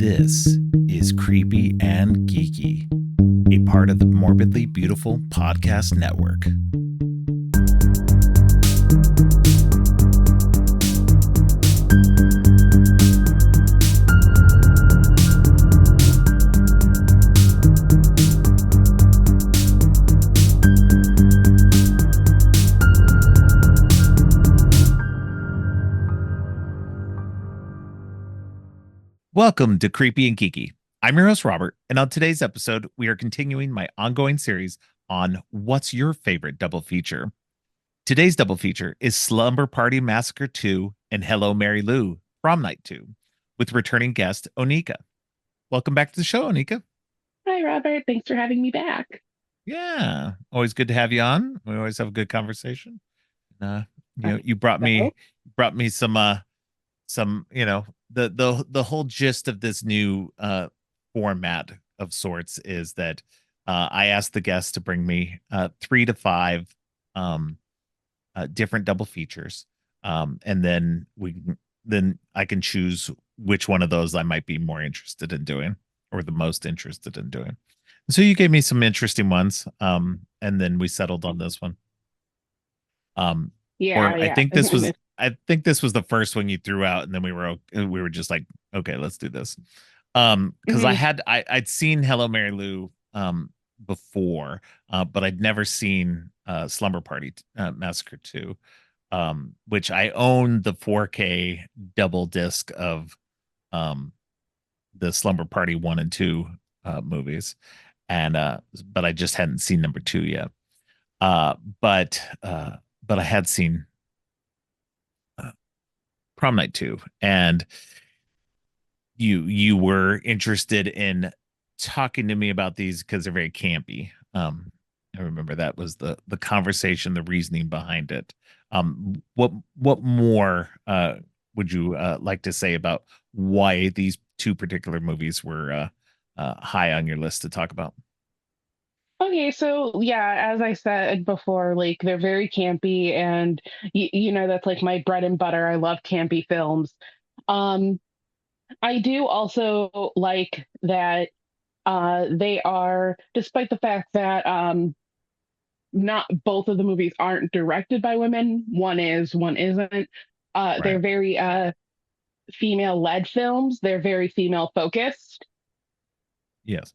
This is Creepy and Geeky, a part of the Morbidly Beautiful Podcast Network. Welcome to Creepy and Geeky. I'm your host, Robert, and on today's episode, we are continuing my ongoing series on What's Your Favorite Double Feature? Today's double feature is Slumber Party Massacre 2 and Hello, Mary Lou, Prom Night 2, with returning guest Onika. Welcome back to the show, Onika. Hi, Robert. Thanks for having me back. Yeah, always good to have you on. We always have a good conversation. Uh, I you brought so. me some the whole gist of this new format of sorts is that I asked the guests to bring me 3 to 5 um different double features, and then I can choose which one of those I might be more interested in doing or the most interested in doing. So you gave me some interesting ones, and then we settled on this one. Yeah, Or yeah. I think this was the first one you threw out, and then we were just like, okay, let's do this. Because Mhm. I'd seen Hello Mary Lou before, but I'd never seen Slumber Party Massacre 2, which I own the 4K double disc of um the Slumber Party 1 and 2 movies, and but I just hadn't seen number 2 yet. Uh but uh but I had seen uh, Prom Night 2, and you were interested in talking to me about these because they're very campy. I remember that was the conversation, the reasoning behind it. What more would you like to say about why these two particular movies were high on your list to talk about? Okay, so yeah, as I said before, like they're very campy, and that's like my bread and butter. I love campy films. Um, I do also like that they are, despite the fact that not both of the movies aren't directed by women. One is, one isn't. Right. They're very female-led films. They're very female-focused. Yes.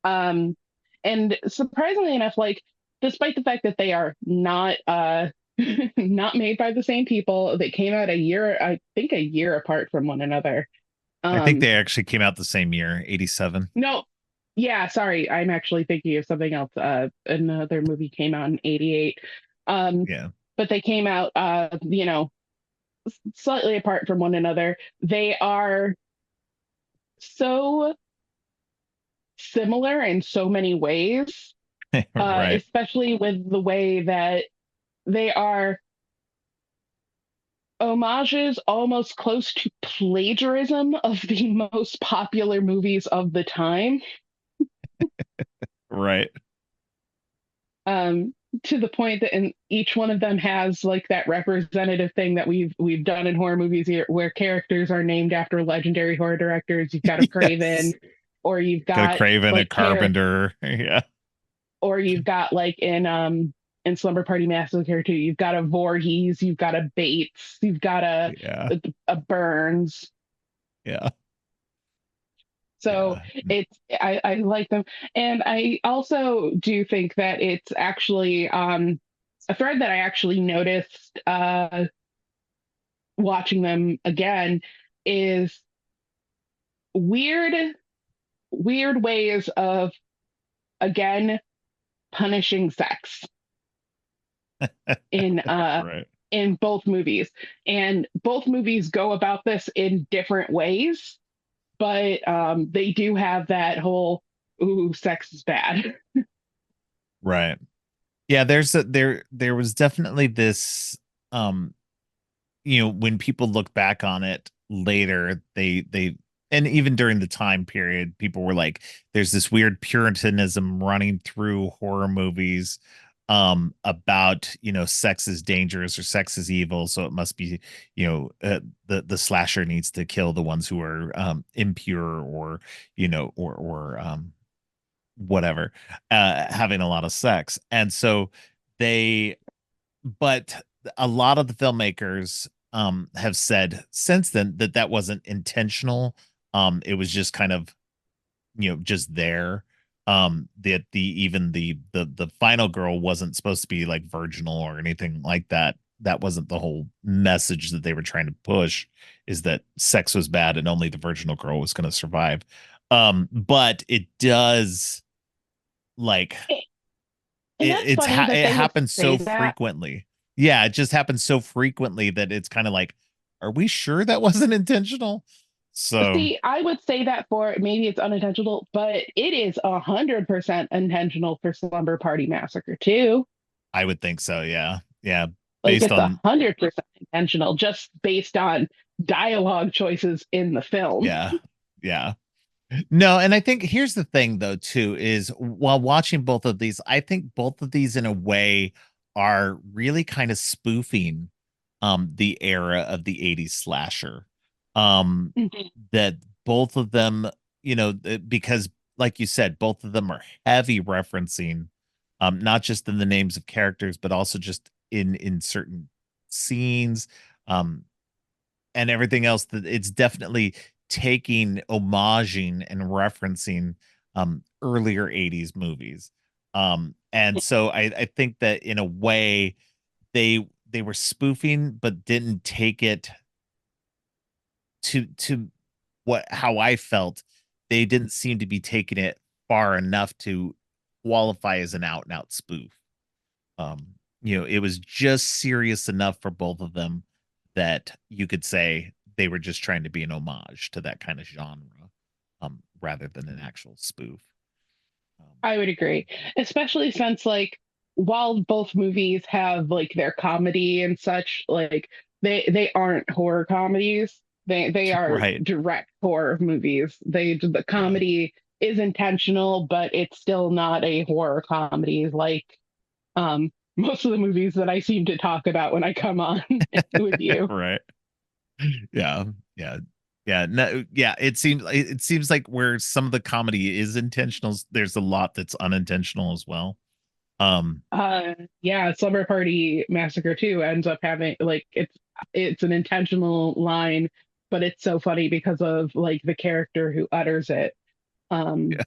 Um, and surprisingly enough, like despite the fact that they are not not made by the same people, they came out a year, I think a year apart from one another. I think Um, they actually came out the same year, 87. no, yeah, sorry, I'm actually thinking of something else. Another movie came out in '88. Um, Yeah. but they came out slightly apart from one another. They are so similar in so many ways, Right. especially with the way that they are homages almost close to plagiarism of the most popular movies of the time. Right. Um, to the point that in each one of them has like that representative thing that we've done in horror movies here, where characters are named after legendary horror directors. You've got a Yes. Craven, or you've Got a got Craven, a like care, Carpenter. Yeah. or you've got like in Slumber Party Massacre too. You've got a Voorhees, you've got a Bates, you've got Yeah. a Burns. Yeah. So Yeah. I like them, and I also do think that it's actually a thread that I actually noticed watching them again is weird weird ways of again punishing sex in uh Right. in both movies, and both movies go about this in different ways, but they do have that whole ooh sex is bad. Right. Yeah, there was definitely this um when people look back on it later, they and even during the time period, people were like, there's this weird puritanism running through horror movies, about, sex is dangerous or sex is evil, so it must be, the slasher needs to kill the ones who are impure, or whatever, having a lot of sex. And so they but a lot of the filmmakers have said since then that that wasn't intentional. It was just kind of, just there. That the final girl wasn't supposed to be like virginal or anything like that. That wasn't the whole message that they were trying to push, is that sex was bad and only the virginal girl was going to survive. But it does, like, And that's funny that it they would happens say so that. frequently. Yeah, it just happens so frequently that it's kind of like, are we sure that wasn't intentional? So See, I would say that for maybe it's unintentional, but it is 100% intentional for Slumber Party Massacre too. I would think so. Yeah. Yeah. Like Based it's on, 100% intentional, just based on dialogue choices in the film. yeah. Yeah. No, and I think here's the thing though too, is while watching both of these, I think both of these in a way are really kind of spoofing the era of the 80s slasher. Um Mhm. that both of them, because like you said, both of them are heavy referencing, not just in the names of characters, but also just in certain scenes. Um and everything else, that it's definitely taking, homaging and referencing earlier 80s movies. And so I think that in a way they were spoofing but didn't take it to what how I felt. They didn't seem to be taking it far enough to qualify as an out and out spoof. It was just serious enough for both of them that you could say they were just trying to be an homage to that kind of genre, rather than an actual spoof. Um, I would agree, especially since like while both movies have like their comedy and such, like they aren't horror comedies. They are right. direct horror movies. The Yeah. comedy is intentional, but it's still not a horror comedy like most of the movies that I seem to talk about when I come on with you. Right. Yeah. Yeah. Yeah. No, yeah. It seems like where some of the comedy is intentional, there's a lot that's unintentional as well. Um, Yeah, Slumber Party Massacre 2 ends up having like it's an intentional line, but it's so funny because of like the character who utters it, um, yeah.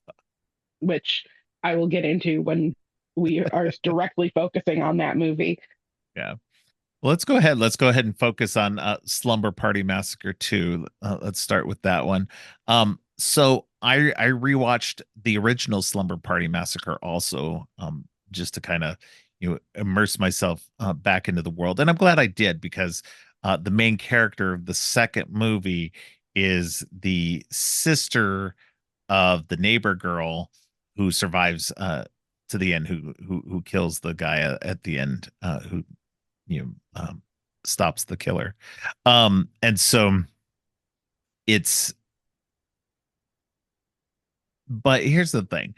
which I will get into when we are directly focusing on that movie. Yeah. Well, let's go ahead. Let's go ahead and focus on Slumber Party Massacre 2. Let's start with that one. So I rewatched the original Slumber Party Massacre also, just to kind of, immerse myself back into the world, and I'm glad I did, because the main character of the second movie is the sister of the neighbor girl who survives to the end, who kills the guy at the end, who you know stops the killer. And so it's but here's the thing,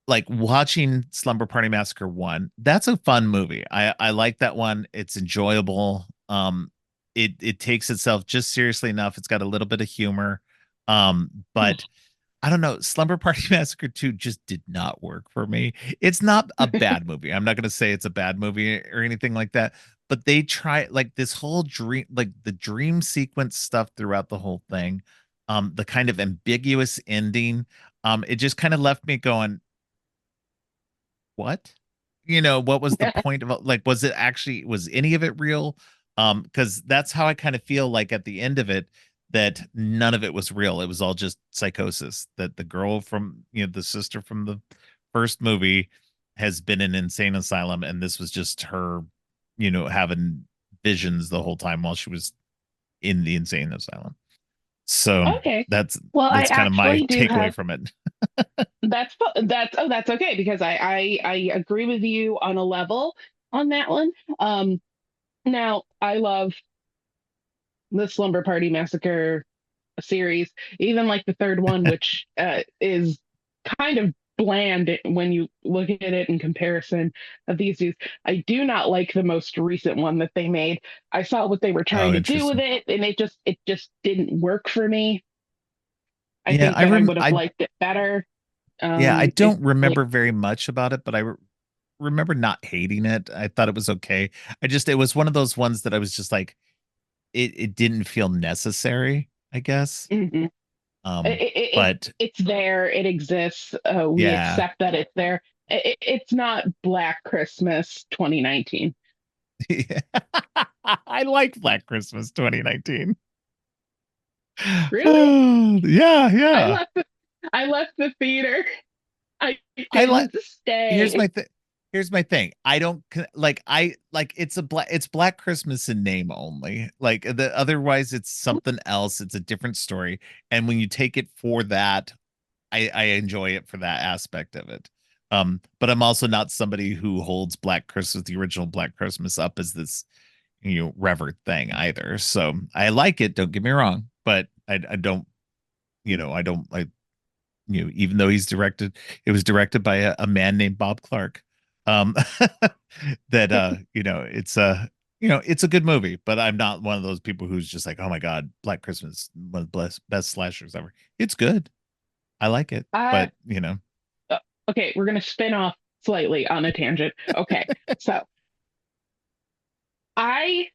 like watching Slumber Party Massacre 1, that's a fun movie. I like that one. It's enjoyable. It takes itself just seriously enough. It's got a little bit of humor. But I don't know, Slumber Party Massacre 2 just did not work for me. It's not a bad movie. I'm not going to say it's a bad movie or anything like that, but they try, like, this whole dream, like the dream sequence stuff throughout the whole thing, the kind of ambiguous ending, it just kind of left me going, what? What was the point of it? Like, was it actually, was any of it real? Because that's how I kind of feel like at the end of it, that none of it was real. It was all just psychosis. That the girl from, the sister from the first movie has been in an insane asylum, and this was just her, having visions the whole time while she was in the insane asylum. So Okay. that's Well, I that's kind of my actually do takeaway have from it. that's okay because I agree with you on a level on that one. Now I love the Slumber Party Massacre series, even like the third one, which is kind of bland when you look at it in comparison of these dudes. I do not like the most recent one that they made. I saw what they were trying Oh, to do with interesting. it, and it just didn't work for me. I Yeah, think that I would have liked it better. I If don't like remember very much about it, but remember not hating it. I thought it was okay. It was one of those ones that I was just like, it didn't feel necessary, I guess. mhm. Um, but It's there, it exists. We yeah. accept that it's there. It's not Black Christmas 2019. I like Black Christmas 2019. Really? Yeah, I yeah. left the I left the theater. I I like didn't here's stay. my thing. Here's my thing. I don't like I like it's Black Christmas in name only. Like the otherwise it's something else. It's a different story. And when you take it for that, I enjoy it for that aspect of it. But I'm also not somebody who holds Black Christmas, the original Black Christmas, up as this, revered thing either. So I like it, don't get me wrong, but I don't, I don't like, even though it was directed by a man named Bob Clark. Um, that it's a good movie, but I'm not one of those people who's just like, oh my God, Black Christmas, one of the best slashers ever. It's good. I like it, Uh, but okay, we're gonna spin off slightly on a tangent. Okay, so I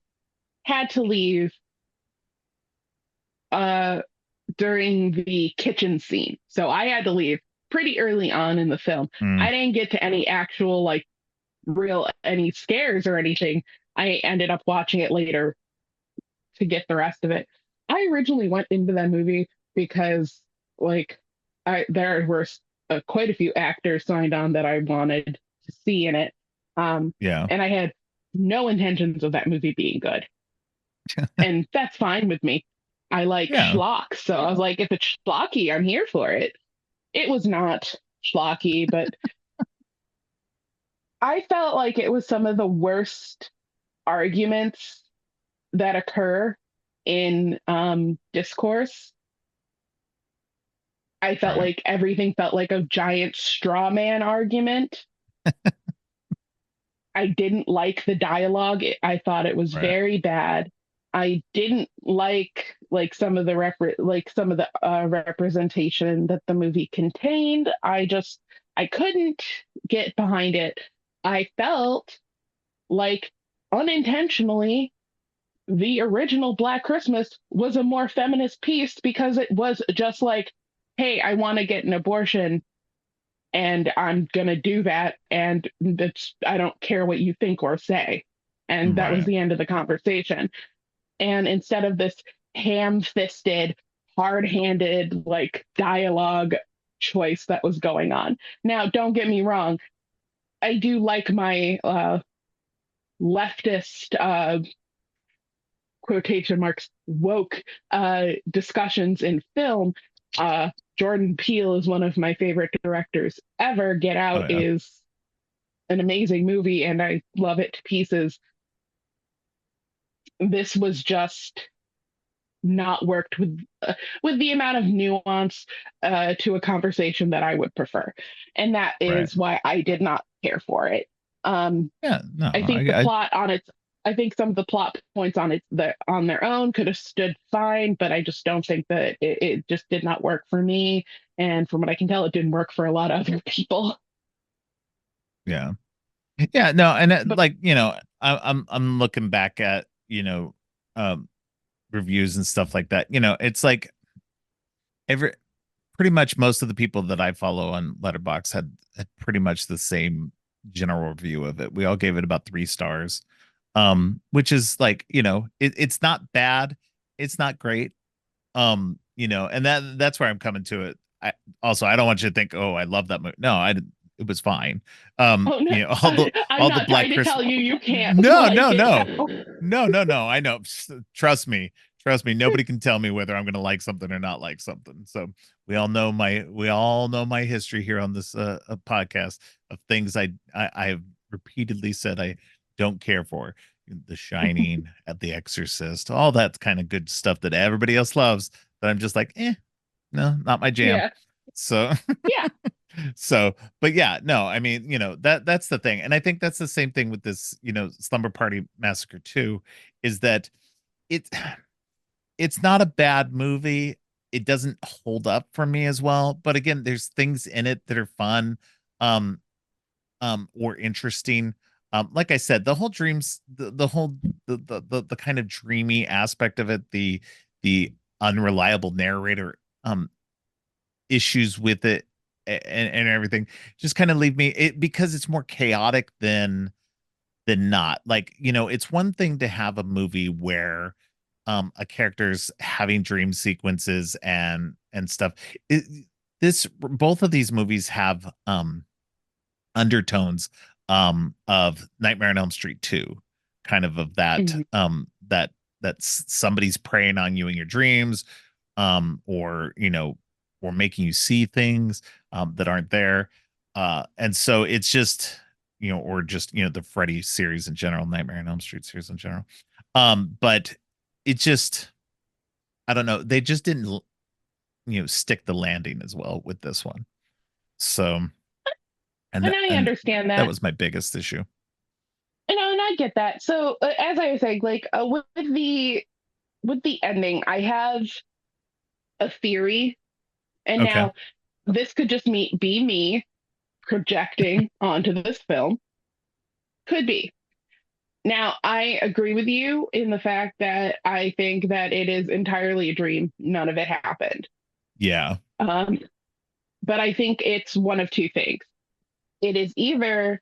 had to leave uh during the kitchen scene. So I had to leave pretty early on in the film. mm, I didn't get to any actual like real any scares or anything. I ended up watching it later to get the rest of it. I originally went into that movie because like there were quite a few actors signed on that I wanted to see in it. Um yeah, and I had no intentions of that movie being good. And that's fine with me. I like yeah, schlock, so I was like, if it's schlocky, I'm here for it. It was not schlocky, but I felt like it was some of the worst arguments that occur in discourse. I felt right, like everything felt like a giant straw man argument. I didn't like the dialogue. I thought it was right, very bad. I didn't like some of the representation that the movie contained. I couldn't get behind it. I felt like unintentionally the original Black Christmas was a more feminist piece because it was just like, hey, I want to get an abortion and I'm going to do that. And I don't care what you think or say. And that was right. the end of the conversation. And instead of this ham fisted, hard handed, like dialogue choice that was going on. Now, don't get me wrong. I do like my leftist quotation marks woke discussions in film. Jordan Peele is one of my favorite directors ever. Get Oh Out yeah, is an amazing movie, and I love it to pieces. This was just not worked with the amount of nuance to a conversation that I would prefer, and that right. is why I did not care for it. Um, Yeah, no, I think the I plot on its I think some of the plot points on their own could have stood fine, but I just don't think that it just did not work for me. And from what I can tell, it didn't work for a lot of other people. yeah. Yeah, no, and But like, I'm looking back at, um reviews and stuff like that. It's like every pretty much most of the people that I follow on Letterbox had pretty much the same general review of it. We all gave it about 3 stars. Which is like, it's not bad, it's not great. And that's where I'm coming to it. I don't want you to think, oh, I love that movie. No, I didn't. It was fine. oh no, All the I'm all the not Black trying to Christmas. tell you you can't No, like no, it no, now. no. I know. Trust me, trust me. Nobody can tell me whether I'm going to like something or not like something. So we all know my history here on this podcast of things I have repeatedly said I don't care for. The Shining, at The Exorcist, all that kind of good stuff that everybody else loves. That I'm just like, no, not my jam. Yeah, So yeah. So, but yeah, no, I mean, that's the thing. And I think that's the same thing with this, Slumber Party Massacre 2, is that it it's not a bad movie. It doesn't hold up for me as well. But again, there's things in it that are fun, um, or interesting. Like I said, the whole dreams, the whole the kind of dreamy aspect of it, the unreliable narrator, issues with it, and everything just kind of leave me because it's more chaotic than not. Like, it's one thing to have a movie where a character's having dream sequences and stuff. This both of these movies have undertones of Nightmare on Elm Street 2, kind of that Mhm. somebody's preying on you in your dreams, or or making you see things that aren't there. And so it's just, or just, the Freddy series in general, Nightmare on Elm Street series in general. But it just, I don't know, they just didn't, stick the landing as well with this one. So, and And that, I and understand that that. was my biggest issue. And I get that. So as I was saying, like with the ending, I have a theory, and Okay. now this could just be me projecting onto this film. Could be. Now, I agree with you in the fact that I think that it is entirely a dream. None of it happened. Yeah. Um, but I think it's one of two things. It is either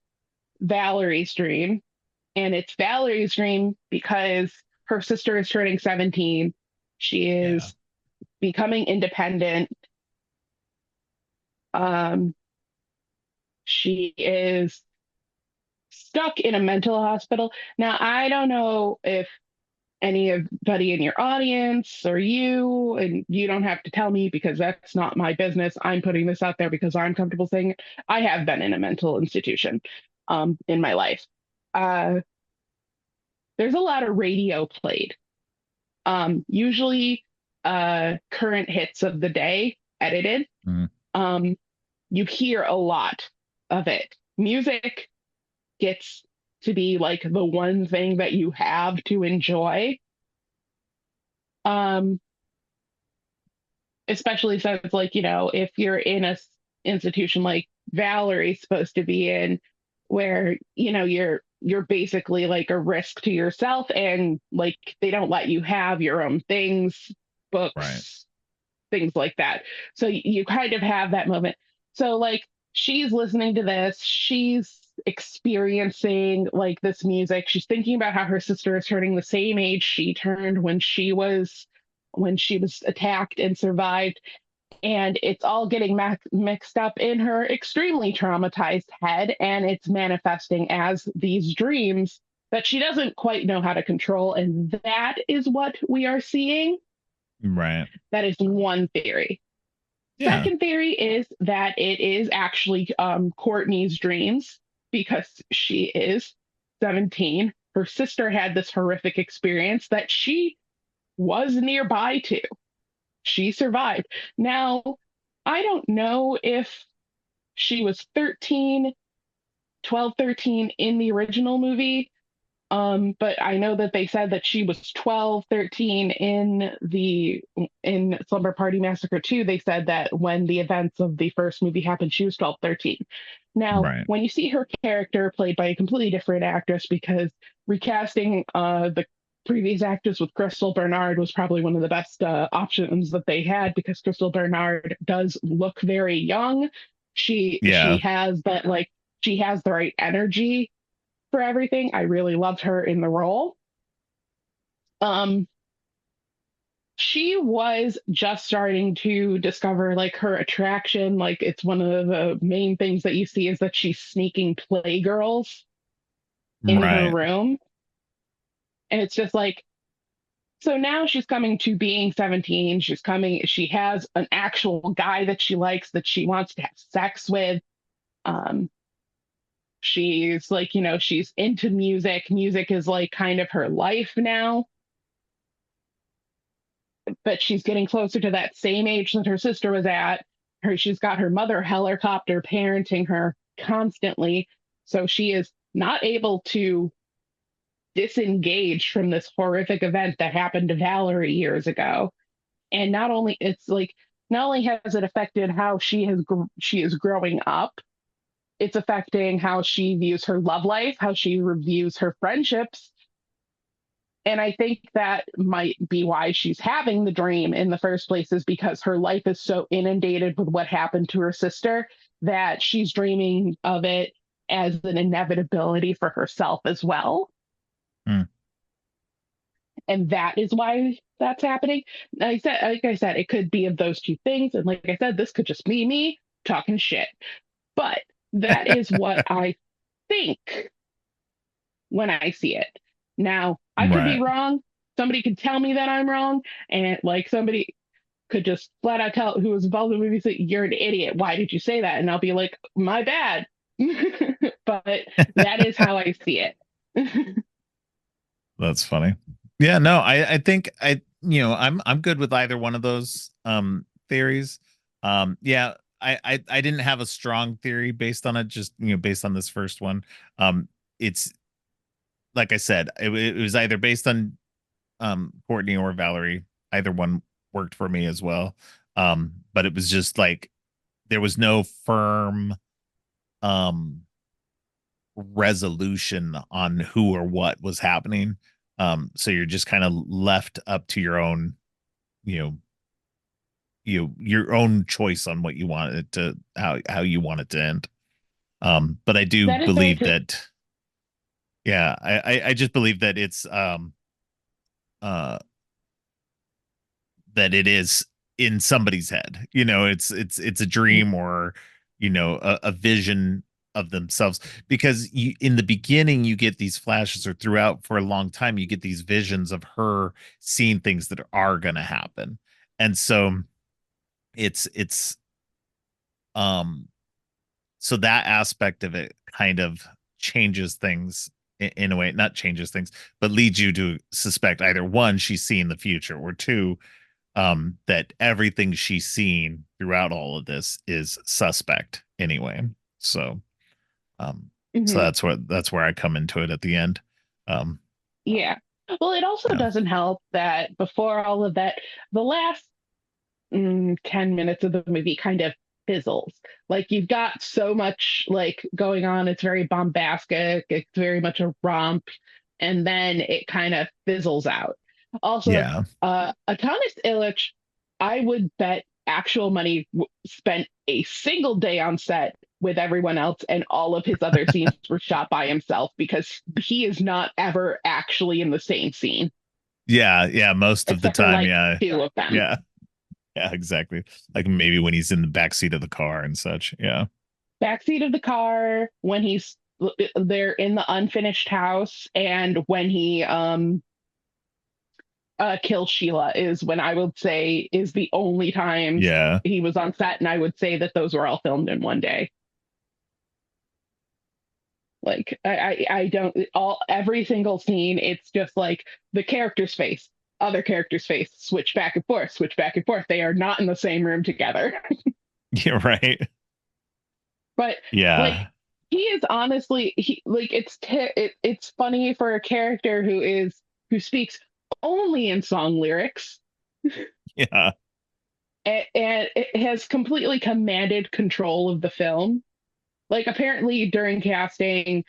Valerie's dream, and it's Valerie's dream because her sister is turning 17. She Yeah. is becoming independent. Um, she is stuck in a mental hospital. Now, I don't know if anybody in your audience or you, and you don't have to tell me because that's not my business. I'm putting this out there because I'm comfortable saying it. I have been in a mental institution in my life. Uh, there's a lot of radio played, usually current hits of the day, edited. Mm, Um, you hear a lot of it. Music gets to be like the one thing that you have to enjoy. Um, Especially since, like, if you're in a institution like Valerie's supposed to be in, where you're basically like a risk to yourself, and like they don't let you have your own things, right. books, things like that. So you kind of have that moment. So like she's listening to this, she's experiencing like this music. She's thinking about how her sister is turning the same age she turned when she was attacked and survived, and it's all getting mixed up in her extremely traumatized head, and it's manifesting as these dreams that she doesn't quite know how to control, and that is what we are seeing. Right. That is one theory. Yeah. Second theory is that it is actually Courtney's dreams because she is 17. Her sister had this horrific experience that she was nearby to. She survived. Now, I don't know if she was 13, 12, 13 in the original movie. But I know that they said that she was 12, 13 in Slumber Party Massacre 2. They said that when the events of the first movie happened, she was 12, 13. Now, Right. when you see her character played by a completely different actress, because recasting the previous actress with Crystal Bernard was probably one of the best options that they had, because Crystal Bernard does look very young. She Yeah. has that, like, she has the right energy for everything. I really loved her in the role. Um, she was just starting to discover like her attraction. Like, it's one of the main things that you see is that she's sneaking playgirls in her Right. room. And it's just like, so now she's coming to being 17. She has an actual guy that she likes, that she wants to have sex with. Um, she's like, she's into music. Music is like kind of her life now, but she's getting closer to that same age that her sister was at. she's got her mother helicopter parenting her constantly, so she is not able to disengage from this horrific event that happened to Valerie years ago. And not only it's like not only has it affected how she is growing up, it's affecting how she views her love life, how she reviews her friendships. And I think that might be why she's having the dream in the first place, is because her life is so inundated with what happened to her sister that she's dreaming of it as an inevitability for herself as well. Hmm. And that is why that's happening. Like I said, it could be of those two things. And like I said, this could just be me talking shit. But that is what I think when I see it. Now, I could be Right. wrong. Somebody could tell me that I'm wrong, and like somebody could just flat out tell who was involved in the movie, say, "You're an idiot. Why did you say that?" And I'll be like, "My bad." But that is how I see it. That's funny. Yeah, no, I think I'm good with either one of those theories. Yeah, I didn't have a strong theory based on it, just based on this first one. It's like I said, it was either based on Courtney or Valerie. Either one worked for me as well. But it was just like there was no firm um resolution on who or what was happening. So you're just kind of left up to your own, you know, your own choice on what you want it to, how you want it to end. But I do That is very believe true. that, yeah, I just believe that it's uh that it is in somebody's head. It's a dream, or a vision of themselves, because in the beginning you get these flashes, or throughout for a long time you get these visions of her seeing things that are going to happen. And so it's um so that aspect of it kind of changes things in a way, not changes things, but leads you to suspect either one, she's seeing the future, or two, that everything she's seen throughout all of this is suspect anyway. So so Mhm. that's where I come into it at the end. um Yeah. Well, it also yeah, doesn't help that before all of that, the last 10 minutes of the movie kind of fizzles. Like you've got so much like going on. It's very bombastic. It's very much a romp. And then it kind of fizzles out. Also, yeah. Atanis Illich, I would bet actual money spent a single day on set with everyone else, and all of his other scenes were shot by himself because he is not ever actually in the same scene, Yeah, most of the except for time. like Yeah, two of them. yeah, yeah, exactly. Like maybe when he's in the back seat of the car and such. Yeah, Backseat of the car, when he's they're in the unfinished house, and when he kills Sheila is when I would say is the only times yeah. he was on set, and I would say that those were all filmed in one day. Like I don't all every single scene, it's just like the character's face, other character's face, switch back and forth, switch back and forth. They are not in the same room together. Yeah, right. But like Yeah, he is honestly he like it's funny for a character who speaks only in song lyrics, yeah. and it has completely commanded control of the film. Like apparently during casting,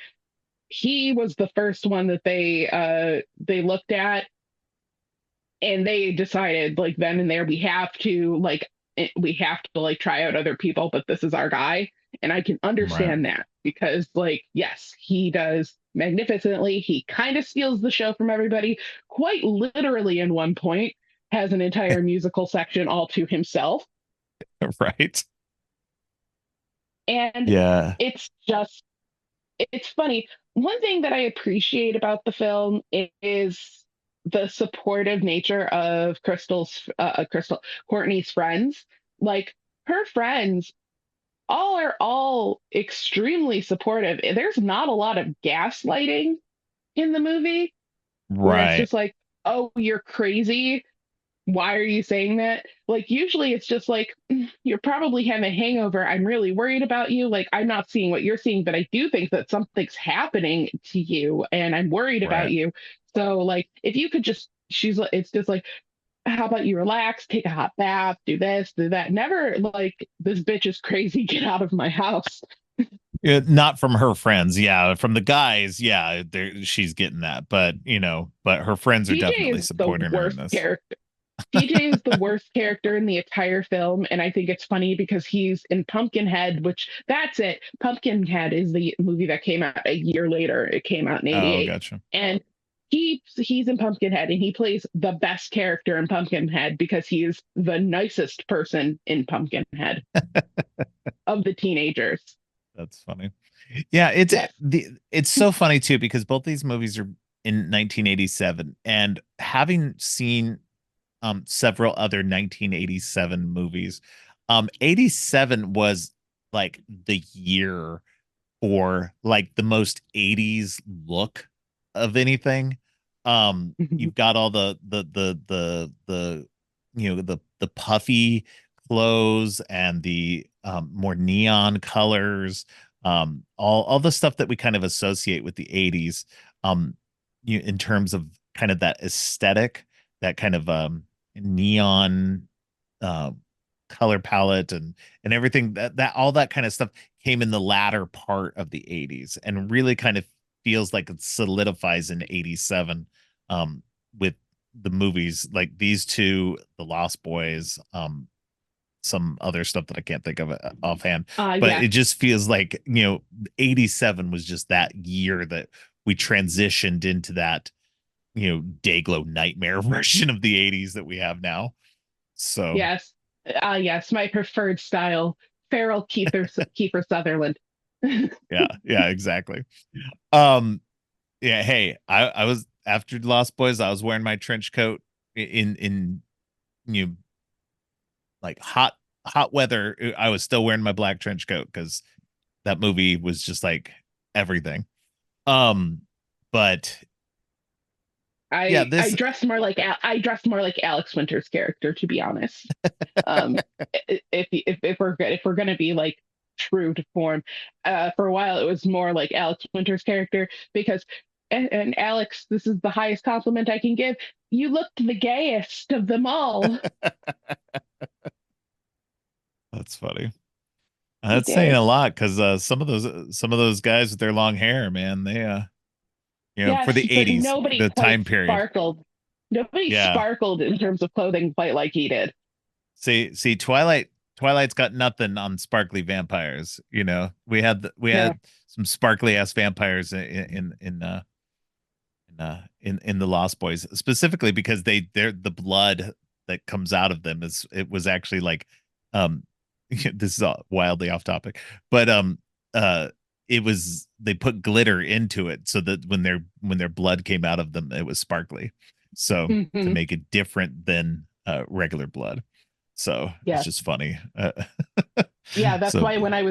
he was the first one that they looked at, and they decided like then and there we have to like try out other people, but this is our guy. And I can Right. understand that because like yes, he does magnificently. He kind of steals the show from everybody, quite literally in one point has an entire musical section all to himself. Right. And Yeah. it's just it's funny. One thing that I appreciate about the film is the supportive nature of Crystal Courtney's friends. Like her friends all are all extremely supportive. There's not a lot of gaslighting in the movie where it's Right. just like, "Oh, you're crazy." why are you saying that? Like, usually it's just like, you're probably having a hangover. I'm really worried about you. Like, I'm not seeing what you're seeing, but I do think that something's happening to you and I'm worried about Right. you. So, like, if you could just, it's just like, how about you relax, take a hot bath, do this, do that. Never like, this bitch is crazy, get out of my house. Not from her friends, yeah. From the guys, yeah, she's getting that, but but her friends are TJ definitely is the supporting her in worst this. character. TJ is the worst character in the entire film, and I think it's funny because he's in Pumpkinhead, which that's it. Pumpkinhead is the movie that came out a year later. It came out in Oh, '88, gotcha. and he's in Pumpkinhead, and he plays the best character in Pumpkinhead because he is the nicest person in Pumpkinhead of the teenagers. That's funny. Yeah, Yes. it's so funny too because both these movies are in 1987, and having seen several other 1987 movies, 87 was like the year for like the most 80s look of anything. You've got all the the puffy clothes and the more neon colors, all the stuff that we kind of associate with the 80s, in terms of kind of that aesthetic, that kind of neon uh color palette and everything, that all that kind of stuff came in the latter part of the 80s and really kind of feels like it solidifies in 87, with the movies like these two, The Lost Boys, some other stuff that I can't think of offhand, but Yeah. it just feels like 87 was just that year that we transitioned into that Dayglow nightmare version of the 80s that we have now. So Yes. Yes, my preferred style, Feral Kiefer Sutherland. yeah, yeah, exactly. um yeah, hey, I was after Lost Boys, I was wearing my trench coat in you know, like hot weather. I was still wearing my black trench coat because that movie was just like everything. um but yeah, I this I dressed more like Alex Winter's character, to be honest. Um, if we're gonna be like true to form, for a while it was more like Alex Winter's character because, and Alex, this is the highest compliment I can give. You looked the gayest of them all. that's funny. You That's saying did. a lot because some of those guys with their long hair, man, they for Yes, the but 80s, nobody the quite time period. sparkled. Nobody Yeah. sparkled in terms of clothing quite like he did. See, Twilight's got nothing on sparkly vampires. We Yeah. had some sparkly ass vampires in the Lost Boys, specifically because they're the blood that comes out of them is it was actually like, um this is wildly off topic, but uh it was, they put glitter into it so that when their blood came out of them it was sparkly, so to Hmm. make it different than regular blood. So it's Yes. just funny. Yeah, that's So why when I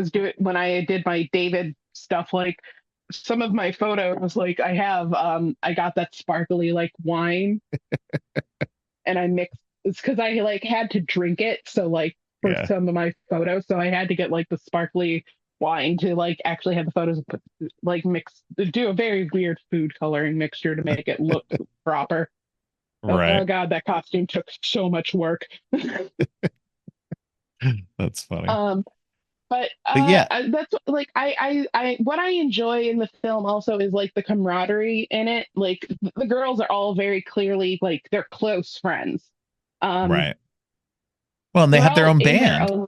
did my David stuff, like some of my photos, like I got that sparkly like wine and I mixed, it's because I like had to drink it. So like for yeah. some of my photos, so I had to get like the sparkly wine to like actually have the photos like mix, do a very weird food coloring mixture to make it look proper. Oh, Right. oh God, that costume took so much work. That's funny. Um, but But yeah. that's like what I enjoy in the film also is like the camaraderie in it. Like the girls are all very clearly like they're close friends. Um, Right. Well, and they they're have their all own in their band. own.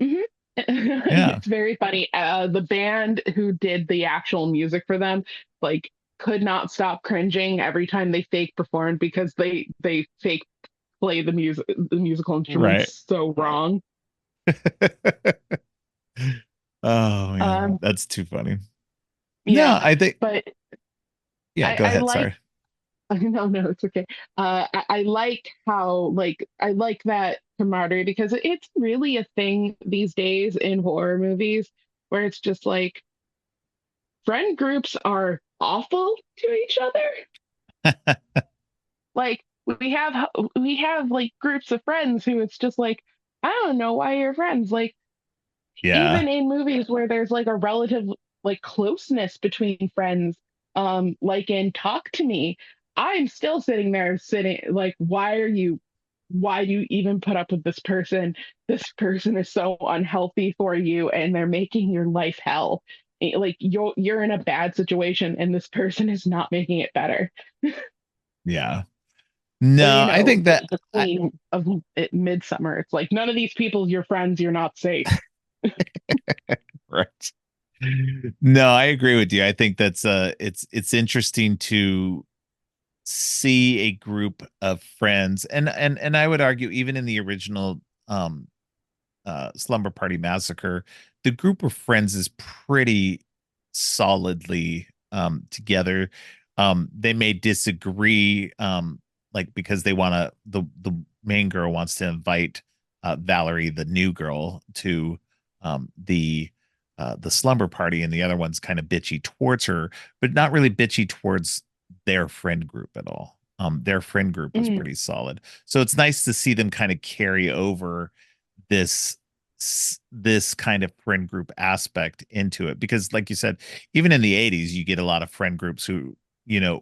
Mhm. Yeah. It's very funny. The band who did the actual music for them, like, could not stop cringing every time they fake performed because they fake play the musical Right. instruments so wrong. Oh man, Um, that's too funny. yeah, No, I think, but yeah, go I ahead. like. Sorry. No, no, it's okay. I like how like I like that camaraderie because it's really a thing these days in horror movies where it's just like friend groups are awful to each other. Like we have like groups of friends who it's just like, I don't know why you're friends. Like Yeah. even in movies where there's like a relative like closeness between friends, like in Talk to Me, I'm still sitting there sitting like, why do you even put up with this person? This person is so unhealthy for you and they're making your life hell. Like you're in a bad situation and this person is not making it better. Yeah. Or No, I think that the queen of Midsummer. It's like none of these people your friends, you're not safe. right. No, I agree with you. I think that's it's interesting to see a group of friends, and I would argue even in the original Slumber Party Massacre, the group of friends is pretty solidly together. They may disagree, like because they want to the main girl wants to invite Valerie, the new girl, to the slumber party, and the other one's kind of bitchy towards her, but not really bitchy towards their friend group at all. Their friend group was Mm. pretty solid. So it's nice to see them kind of carry over this this kind of friend group aspect into it, because like you said, even in the 80s you get a lot of friend groups who,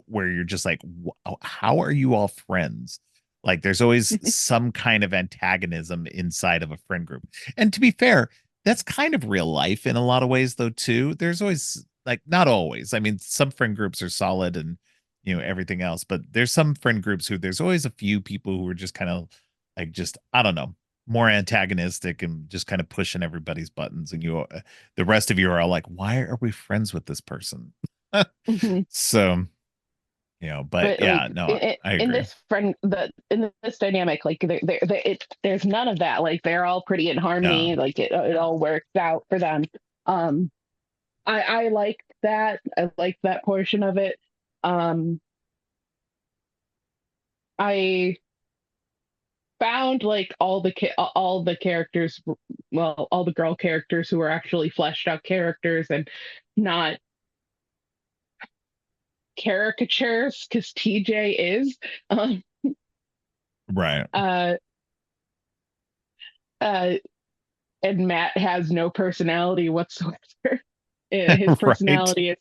where you're just like, how are you all friends? Like there's always some kind of antagonism inside of a friend group. And to be fair, that's kind of real life in a lot of ways though too. There's always, like, not always, I mean, some friend groups are solid and everything else, but there's some friend groups who there's always a few people who are just kind of like, just, I don't know, more antagonistic and just kind of pushing everybody's buttons, and the rest of you are all like, why are we friends with this person? Mhm. So, but But yeah, like no, I in agree. this friend the in this dynamic, like there's none of that. Like they're all pretty in harmony. No. Like it all works out for them. Um, I like that. I like that portion of it. Um, I found like all the characters, well, all the girl characters who are actually fleshed out characters and not caricatures, because TJ is. Um, Right. uh, uh, and Matt has no personality whatsoever. His Right. personality is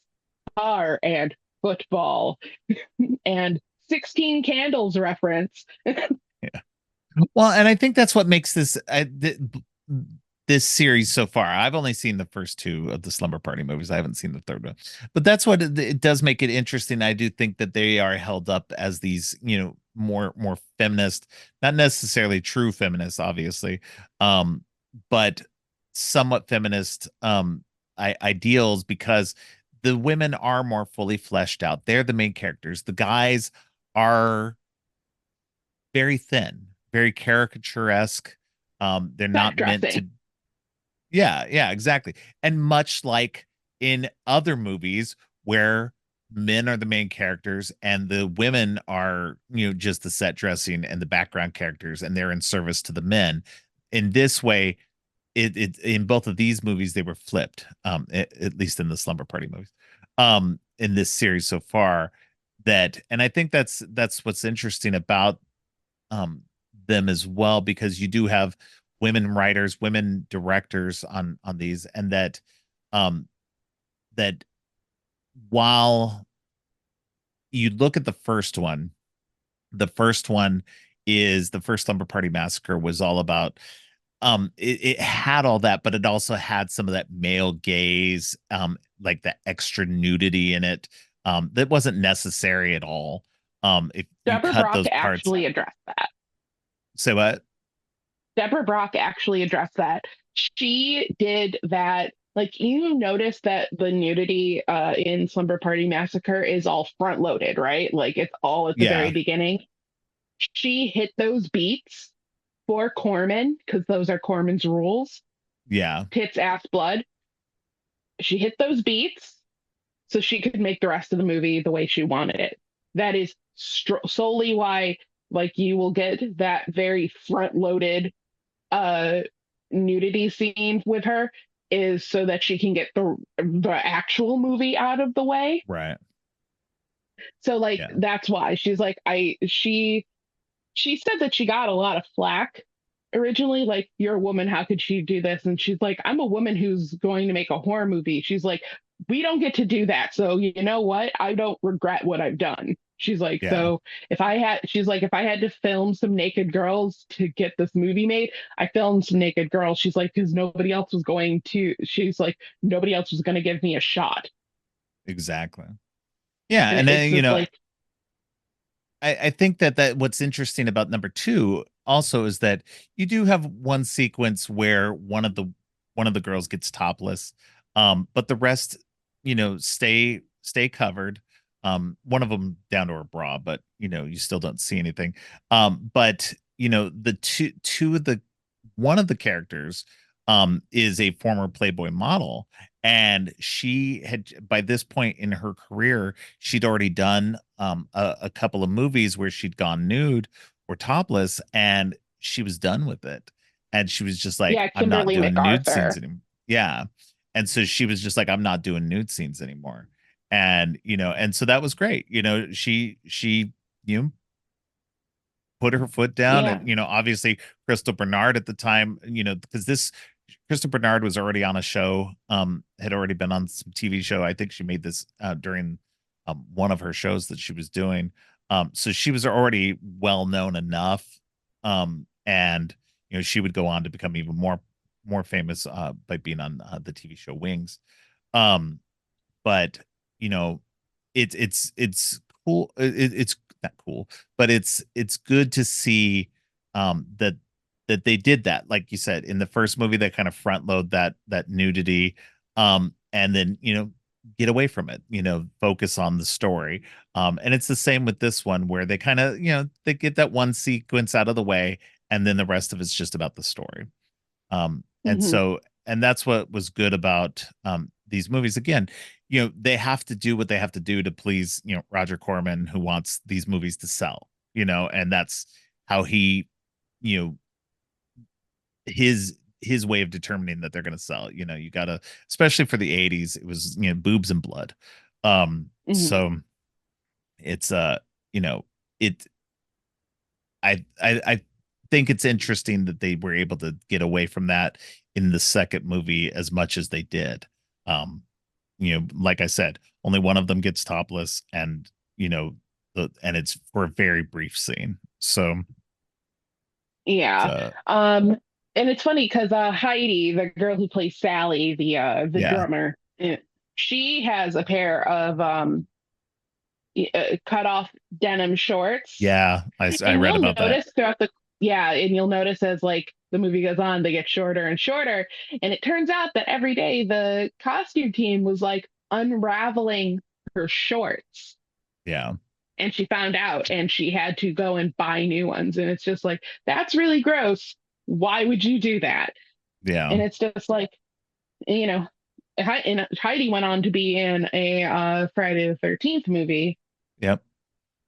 car and football and 16 candles reference. Yeah. Well, and I think that's what makes this series so far. I've only seen the first two of the Slumber Party movies. I haven't seen the third one, but that's what it does make it interesting. I do think that they are held up as these, more feminist, not necessarily true feminists, obviously, um, but somewhat feminist ideals, because the women are more fully fleshed out. They're the main characters. The guys are very thin, very caricaturesque. They're Set not meant dressing. to. Yeah, yeah, exactly. And much like in other movies where men are the main characters and the women are, just the set dressing and the background characters, and they're in service to the men. In this way, it in both of these movies they were flipped. At least in the Slumber Party movies. In this series so far, and I think that's what's interesting about um them as well, because you do have women writers, women directors on these, and um that while you look at the first one is the first Slumber Party Massacre was all about, it had all that, but it also had some of that male gaze, like the extra nudity in it, that wasn't necessary at all. If you Deborah cut Brock those parts. actually addressed that. Say what? Deborah Brock actually addressed that. She did that. Like you notice that the nudity in Slumber Party Massacre is all front loaded, right? Like it's all at the very Yeah, beginning. She hit those beats for Corman because those are Corman's rules. yeah, Tits, ass, blood. She hit those beats so she could make the rest of the movie the way she wanted it. That is solely why, like, you will get that very front loaded uh nudity scene with her, is so that she can get the actual movie out of the way. right. So like Yeah. that's why she's like, I she she said that she got a lot of flack originally, like, you're a woman, how could she do this? And she's like, I'm a woman who's going to make a horror movie. She's like, we don't get to do that. So you know what? I don't regret what I've done. She's like, Yeah, so she's like, if I had to film some naked girls to get this movie made, I filmed some naked girls. She's like, because she's like, nobody else was going to give me a shot. exactly. Yeah, And and it's then just like, I think that what's interesting about number two also is that you do have one sequence where one of the girls gets topless, but the rest, stay covered. One of them down to her bra, but you still don't see anything. But the two of the one of the characters is a former Playboy model, and she had by this point in her career she'd already done a couple of movies where she'd gone nude or topless, and she was done with it, and she was just like, yeah, I'm not Kimberly doing nude scenes MacArthur. anymore. Yeah, and so she was just like, I'm not doing nude scenes anymore, and so that was great. She you know put her foot down, Yeah. and obviously Crystal Bernard at the time, because this Crystal Bernard was already on a show, had already been on some TV show. I think she made this during one of her shows that she was doing. So she was already well known enough, and she would go on to become even more famous by being on the TV show Wings. Um, but you know it's cool. It's not cool, but it's good to see that they did that, like you said, in the first movie, that kind of front load that nudity, and then get away from it, focus on the story. And it's the same with this one, where they kind of they get that one sequence out of the way, and then the rest of it's just about the story. And Hmm. so, and that's what was good about these movies. Again, they have to do what they have to do to please, Roger Corman, who wants these movies to sell, and that's how he, you know, his way of determining that they're going to sell. You gotta, especially for the 80s, it was, boobs and blood. Hmm. So it's you know, it I think it's interesting that they were able to get away from that in the second movie as much as they did. Like I said, only one of them gets topless, and and it's for a very brief scene. So Yeah. uh Um, and it's funny because Heidi, the girl who plays Sally, the yeah. drummer, she has a pair of cut off denim shorts. Yeah, I And read you'll about that. notice throughout the yeah, and you'll notice as like the movie goes on, they get shorter and shorter. And it turns out that every day the costume team was like unraveling her shorts. Yeah. And she found out and she had to go and buy new ones. And it's just like, that's really gross. Why would you do that? Yeah. And it's just like, you know, and Heidi went on to be in a Friday the 13th movie. Yep.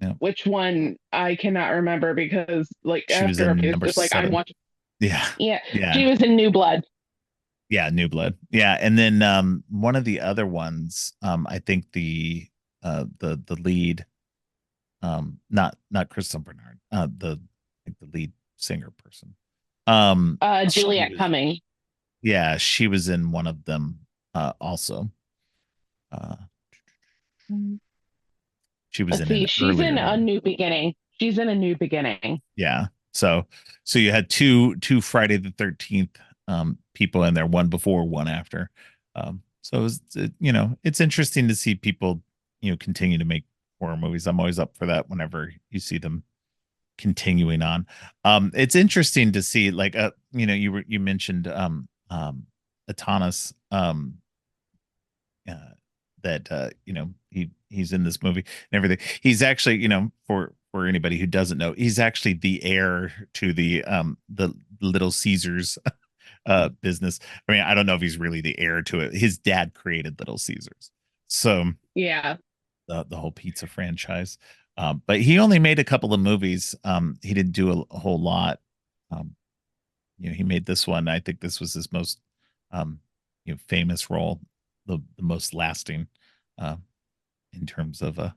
Yep. Which one I cannot remember because, like, She was after in it's number just like I'm 7. watching. Yeah. Yeah, she Yeah. was in New Blood. Yeah, New Blood. Yeah, and then one of the other ones, I think the lead, not Kristen Bernard, I think the lead singer person. She Juliet was, Cumming. yeah, she was in one of them also. Uh she was Let's in an see, she's in earlier A one. New Beginning. She's in A New Beginning. Yeah. So you had two Friday the 13th people in there, one before, one after. So it's interesting to see people, continue to make horror movies. I'm always up for that whenever you see them continuing on. It's interesting to see, like, you mentioned Atanas, uh that he's in this movie and everything. He's actually, for anybody who doesn't know, he's actually the heir to the Little Caesars business. I mean, I don't know if he's really the heir to it. His dad created Little Caesars, so Yeah. the whole pizza franchise. But he only made a couple of movies. He didn't do a whole lot. um he made this one. I think this was his most um famous role, the most lasting, uh, in terms of um,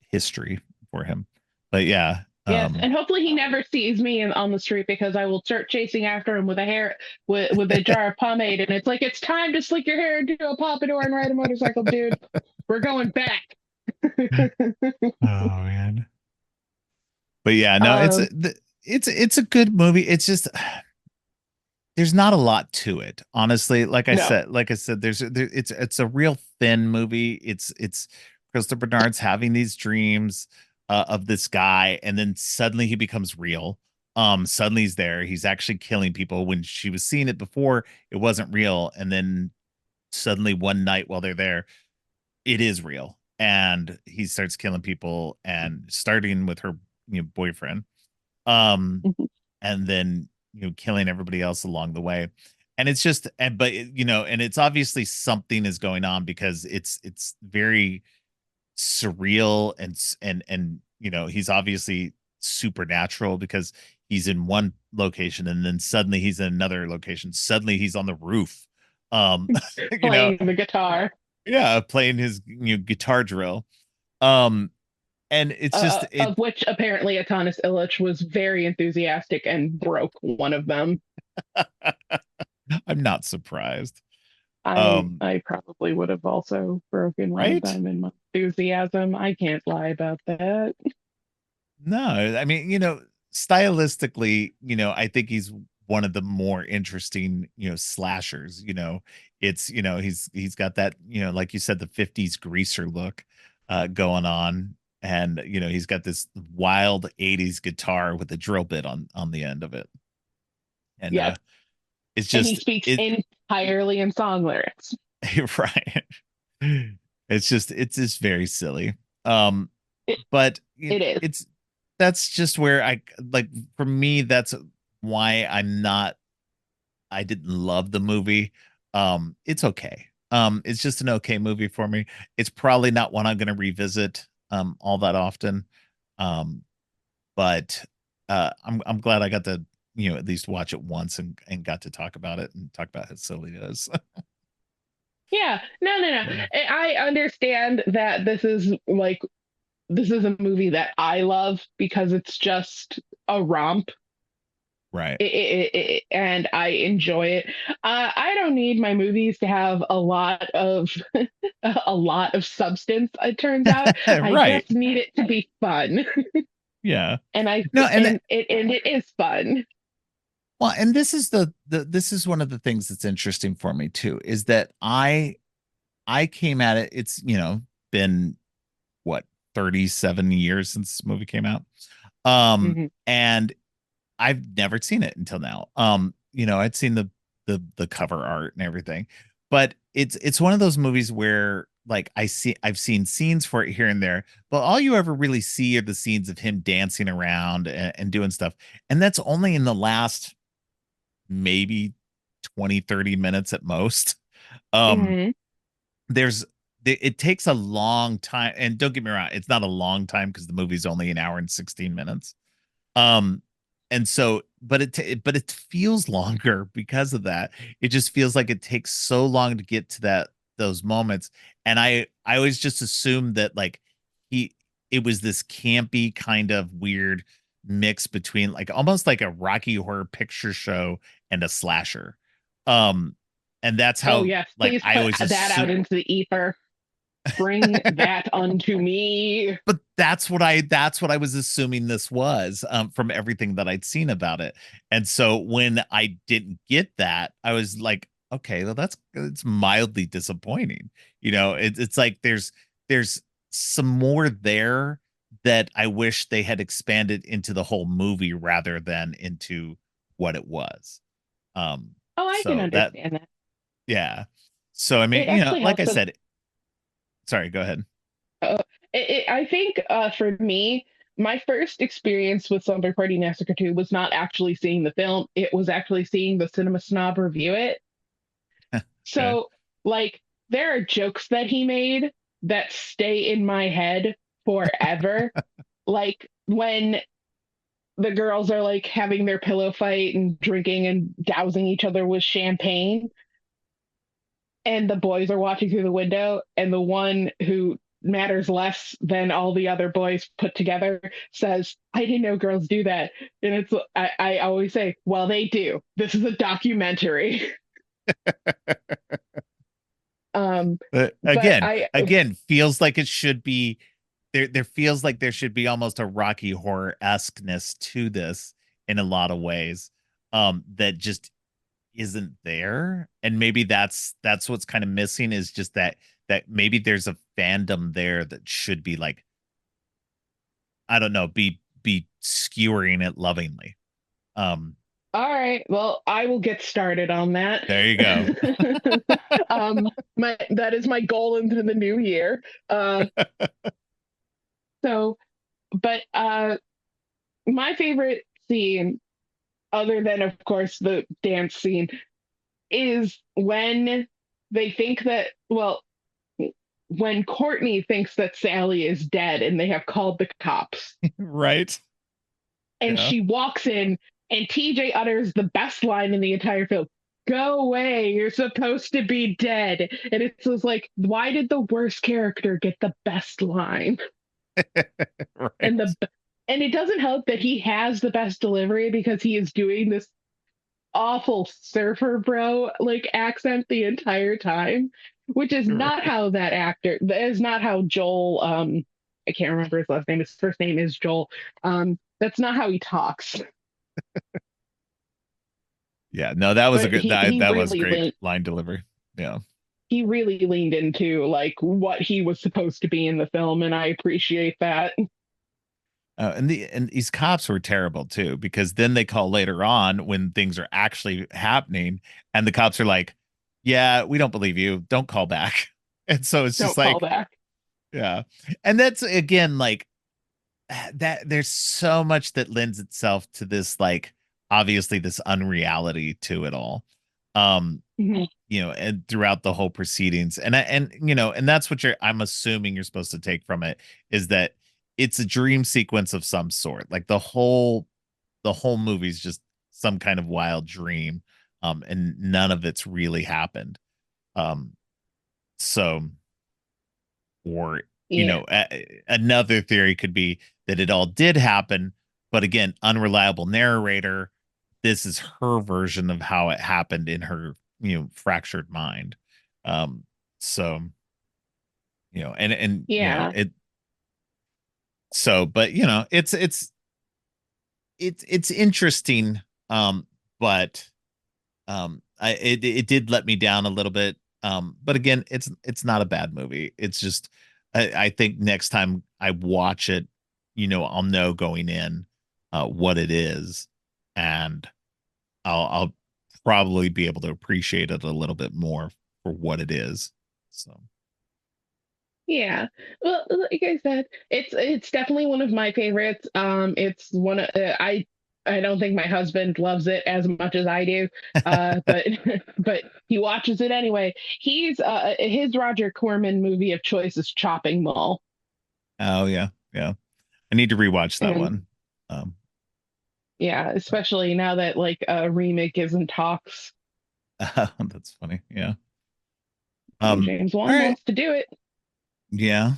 history. for him. But yeah, Yes, and hopefully he never sees me on the street because I will start chasing after him with a hair with a jar of pomade, and it's like it's time to slick your hair, do a pompadour, and ride a motorcycle, dude. We're going back. oh man. But yeah, no, um, it's a good movie. It's just there's not a lot to it, honestly. no, Like I said, it's a real thin movie. It's Christopher Bernard's having these dreams of this guy, and then suddenly he becomes real. Suddenly he's there. He's actually killing people. When she was seeing it before, it wasn't real, and then suddenly one night while they're there, it is real, and he starts killing people, and starting with her, boyfriend. Um, and then killing everybody else along the way, and it's just but and it's obviously something is going on because it's very surreal, and he's obviously supernatural because he's in one location and then suddenly he's in another location, suddenly he's on the roof, um you know playing the guitar, yeah, playing his guitar drill, um and it's just it. of which apparently Atanas Illich was very enthusiastic and broke one of them. I'm not surprised. I um I probably would have also broken one of right. them in my enthusiasm. I can't lie about that. No, I mean, stylistically, I think he's one of the more interesting, slashers. He's got that, like you said, the 50s greaser look going on. And he's got this wild 80s guitar with a drill bit on the end of it. And Yep. it's And he just speaks it entirely in song lyrics. right. It's just very silly. It, But it is. it's that's just where I like, for me, that's why I didn't love the movie. It's okay. It's just an okay movie for me. It's probably not one I'm going to revisit all that often. Um but I'm glad I got to at least watch it once and got to talk about it and talk about how silly it is. Yeah. No, no, no. Yeah. I understand that this is a movie that I love because it's just a romp. Right. And I enjoy it. I don't need my movies to have a lot of a lot of substance. It turns out I Right. just need it to be fun, Yeah. and I No, and and it is fun. well, and this is this is one of the things that's interesting for me too, is that I came at it, it's been what, 37 years since this movie came out. Mhm. And I've never seen it until now. I'd seen the cover art and everything, but it's one of those movies where like I've seen scenes for it here and there, but all you ever really see are the scenes of him dancing around and doing stuff. And that's only in the last maybe 20, 30 minutes at most. Um, Mhm. there's it takes a long time, and don't get me wrong, it's not a long time because the movie's only an hour and 16 minutes. Um, and so, but it feels longer because of that. It just feels like it takes so long to get to those moments. And I always just assumed that like he it was this campy kind of weird mix between like almost like a Rocky Horror Picture Show and a slasher. Um, and that's Oh how yes, like please I put always that out assume. into the ether. Bring that unto me. But that's what I was assuming this was, from everything that I'd seen about it. And so when I didn't get that, I was like, okay, well, it's mildly disappointing. It's like there's some more there that I wish they had expanded into the whole movie rather than into what it was. Oh, I can So that, understand that. yeah. So I It mean, actually like helps I that said, sorry, go ahead. uh, I think for me, my first experience with Slumber Party Massacre 2 was not actually seeing the film. It was actually seeing the Cinema Snob review it. Okay. So, like, there are jokes that he made that stay in my head forever. Like, when the girls are like having their pillow fight and drinking and dousing each other with champagne, and the boys are watching through the window, and the one who matters less than all the other boys put together says, I didn't know girls do that. And I always say, well, they do. This is a documentary. um, But but again, feels like it should be there. There feels like there should be almost a Rocky Horror esqueness to this in a lot of ways. That just isn't there, and maybe that's what's kind of missing is just that maybe there's a fandom there that should be like, I don't know, be skewering it lovingly. Um, all right, well, I will get started on that. there you go. My that is my goal into the new year. So, but my favorite scene, other than of course the dance scene, is when they think that, well, when Courtney thinks that Sally is dead and they have called the cops. Right. And Yeah. she walks in and TJ utters the best line in the entire film. Go away, you're supposed to be dead. And it's just like, why did the worst character get the best line? And Right. the and it doesn't help that he has the best delivery because he is doing this awful surfer bro like accent the entire time, which is not Right. how that is not how Joel, I can't remember his last name, his first name is Joel. That's not how he talks. Yeah, no, that was a But good that was really great line delivery. Yeah. he really leaned into like what he was supposed to be in the film, and I appreciate that. And these cops were terrible too, because then they call later on when things are actually happening, and the cops are like, "Yeah, we don't believe you. Don't call back." And so it's just Don't call like, back. yeah. And that's again like that. There's so much that lends itself to this, like obviously this unreality to it all. Um, Mhm. and throughout the whole proceedings, and that's what I'm assuming you're supposed to take from it is that it's a dream sequence of some sort, like the whole movie is just some kind of wild dream, and none of it's really happened. um so or Yeah. another theory could be that it all did happen, but again, unreliable narrator, this is her version of how it happened in her fractured mind. So and Yeah. it so but it's interesting. But it did let me down a little bit. But again, it's not a bad movie. It's just I think next time I watch it, I'll know going in what it is, and I'll probably be able to appreciate it a little bit more for what it is. So Yeah. Well, like I said, it's definitely one of my favorites. It's one of I don't think my husband loves it as much as I do. But but he watches it anyway. He's his Roger Corman movie of choice is Chopping Mall. oh yeah, yeah. I need to rewatch that And one. Um, yeah, especially now that like a remake is in talks. that's funny. Yeah. And Um, James all Wan right. wants to do it. Yeah.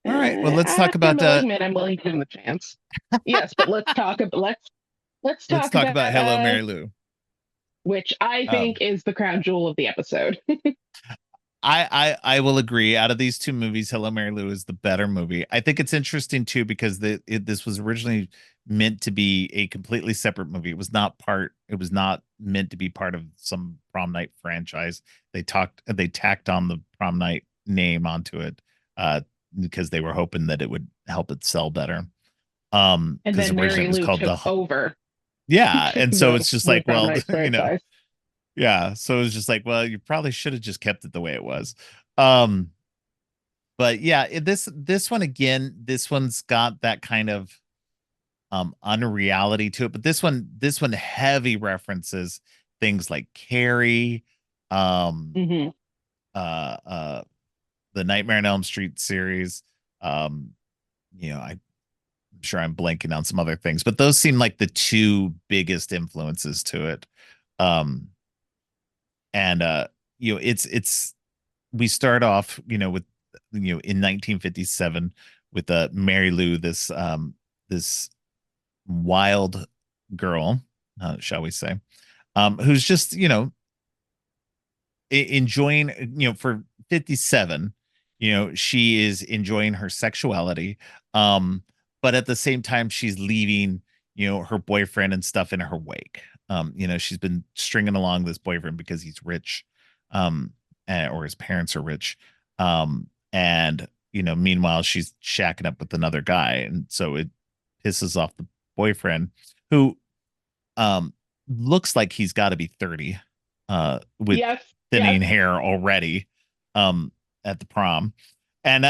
All right. Well, let's talk After about Malignant, I'm willing to give him the chance. Yes, but let's let's talk talk about about Hello Mary Lou. which I think Um, is the crown jewel of the episode. I will agree. Out of these two movies, Hello Mary Lou is the better movie. I think it's interesting too because this was originally meant to be a completely separate movie. It was not part. It was not meant to be part of some Prom Night franchise. They tacked on the Prom Night name onto it, uh, because they were hoping that it would help it sell better. And Because then originally Mary it was Lou called took over yeah, and so it's just the like, Prom well, Night franchise. yeah, so it was just like, well, you probably should have just kept it the way it was. Um, but yeah, this one again, this one's got that kind of unreality to it, but this one heavy references things like Carrie, um, Hmm. uh, uh, the Nightmare on Elm Street series. Um, I'm sure I'm blanking on some other things, but those seem like the two biggest influences to it. Um, and it's we start off with in 1957 with Mary Lou, this wild girl, shall we say, who's just enjoying, for 57, she is enjoying her sexuality, um but at the same time she's leaving, her boyfriend and stuff in her wake. She's been stringing along this boyfriend because he's rich, um or his parents are rich, and meanwhile she's shacking up with another guy, and so it pisses off the boyfriend, who um looks like he's got to be 30, with Yes, yes. thinning hair already, um at the prom. And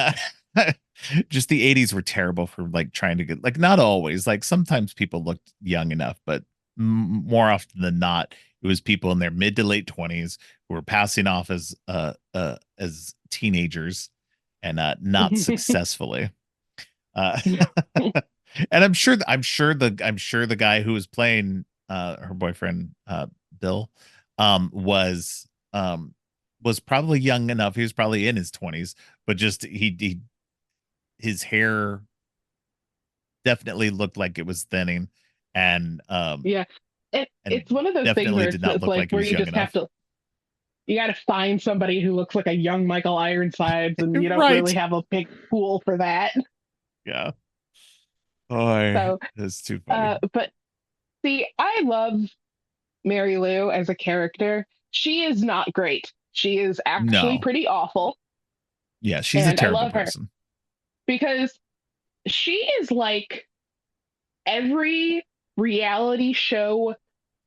just the 80s were terrible for like trying to get, like, not always, like sometimes people looked young enough, but more often than not it was people in their mid to late 20s who were passing off as teenagers, and not successfully. uh and I'm sure the guy who was playing her boyfriend, Bill, um was was probably young enough. He was probably in his 20s, but just his hair definitely looked like it was thinning, and Yeah. and It's one of those things definitely where did not it's look like like he where was you young just have enough. to, you got to find somebody who looks like a young Michael Ironsides, and you don't really Right. have a big pool for that. Yeah. Oh, So, that's too funny. but see, I love Mary Lou as a character. She is not great. She is actually No. pretty awful, Yeah, she's a and I terrible love her person. because she is like every reality show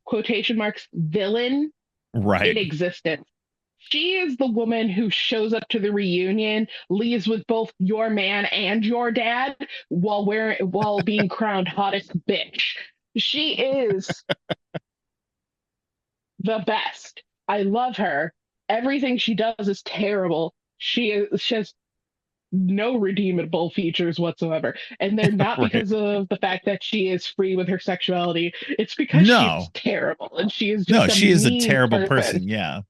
quotation marks villain in Right. existence. She is the woman who shows up to the reunion, leaves with both your man and your dad while being crowned hottest bitch. She is the best. I love her. Everything she does is terrible. She has no redeemable features whatsoever. And they're not Right. because of the fact that she is free with her sexuality. It's because she's No. terrible and she is No, just a she is a mean terrible person. person. Yeah.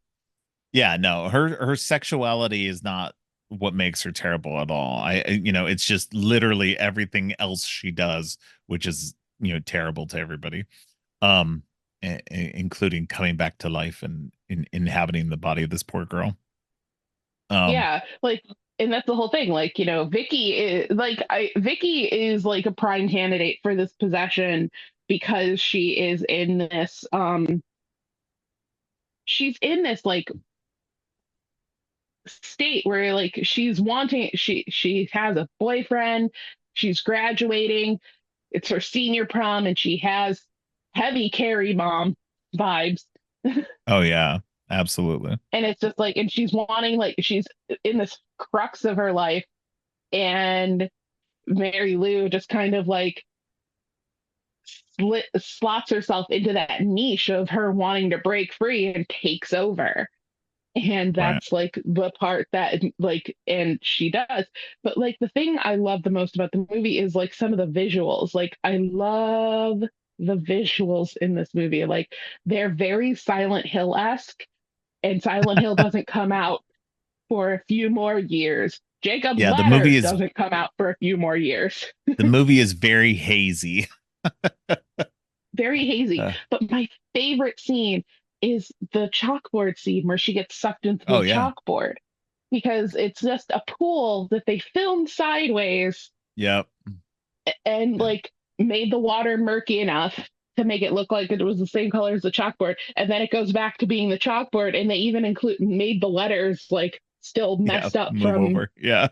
Yeah, no, her sexuality is not what makes her terrible at all. It's just literally everything else she does, which is, terrible to everybody. Um, Including coming back to life and inhabiting the body of this poor girl. Um, Yeah, like, and that's the whole thing. Like, Vicky is like a prime candidate for this possession because she's in this like state where like she has a boyfriend, she's graduating, it's her senior prom, and she has heavy Carrie mom vibes. oh yeah, absolutely. And it's just like, and she's wanting, like, she's in this crux of her life, and Mary Lou just kind of like slots herself into that niche of her wanting to break free and takes over. And Right. that's like the part that like, and she does. But like the thing I love the most about the movie is like some of the visuals. Like I love the visuals in this movie. Like they're very Silent Hill-esque, and Silent Hill doesn't come out for a few more years. Jacob's Yeah, Ladder doesn't come out for a few more years. the movie is very hazy. Very hazy. Uh, But my favorite scene is the chalkboard scene where she gets sucked into oh the yeah. chalkboard, because it's just a pool that they filmed sideways Yep. and Yeah. like made the water murky enough to make it look like it was the same color as the chalkboard, and then it goes back to being the chalkboard, and they even include made the letters like still Yeah. messed up Move from. over. Yeah.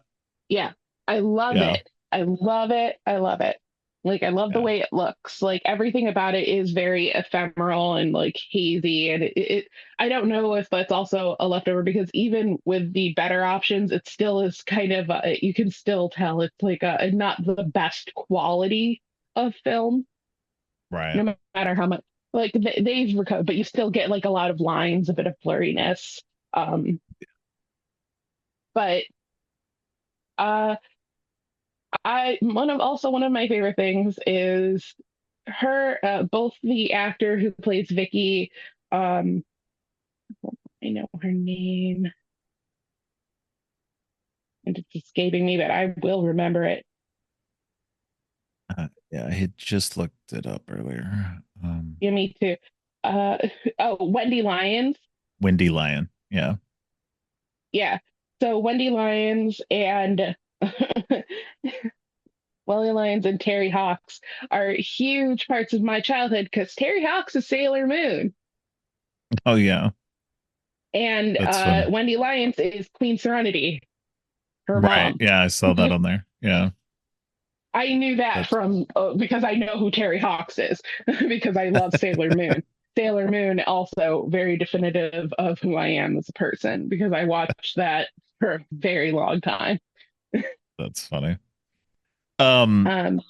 Yeah, I love Yeah. it. I love it. I love it. Like, I love the Yeah. way it looks. Like, everything about it is very ephemeral and like hazy. And I don't know if that's also a leftover, because even with the better options, it still is kind of, you can still tell it's like not the best quality of film, Right. no matter how much, like, they've recovered, but you still get like a lot of lines, a bit of blurriness. Um, but, uh, one of my favorite things is her, both the actor who plays Vicky, um I know her name, and it's escaping me, but I will remember it. Yeah, I had just looked it up earlier. Yeah, me too. Uh, oh, Wendy Lyons. Windy Lion. Yeah. Yeah. So Wendy Lyons and Welly Lyons and Terry Hawks are huge parts of my childhood because Terry Hawks is Sailor Moon Oh yeah, and that's funny. Wendy Lyons is Queen Serenity, her Right. mom. Yeah, I saw that on there. Yeah. I knew that That's from because I know who Terry Hawks is because I love Sailor Moon. Sailor Moon also very definitive of who I am as a person because I watched that for a very long time. that's funny. Um Um,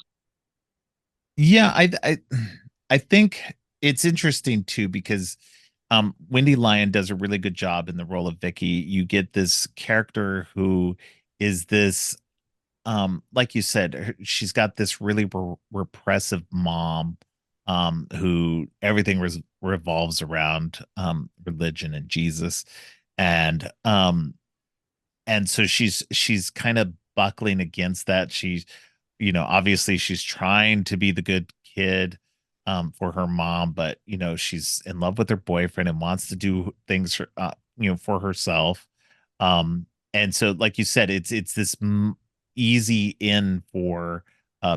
yeah, I think it's interesting too because Wendy Lyon does a really good job in the role of Vicky. You get this character who is this like you said, she's got this really repressive mom who everything revolves around religion and Jesus. And so she's kind of buckling against that. She's, obviously she's trying to be the good kid for her mom, but she's in love with her boyfriend and wants to do things for, for herself. And so like you said, it's this easy in for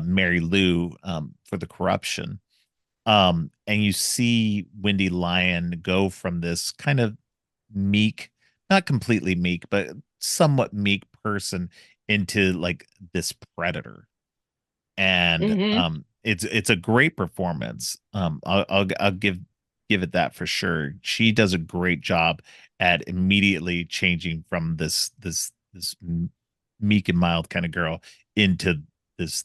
Mary Lou for the corruption. And you see Wendy Lyon go from this kind of meek, not completely meek, but somewhat meek person into like this predator. And mhm. it's a great performance. I'll give it that for sure. She does a great job at immediately changing from this meek and mild kind of girl into this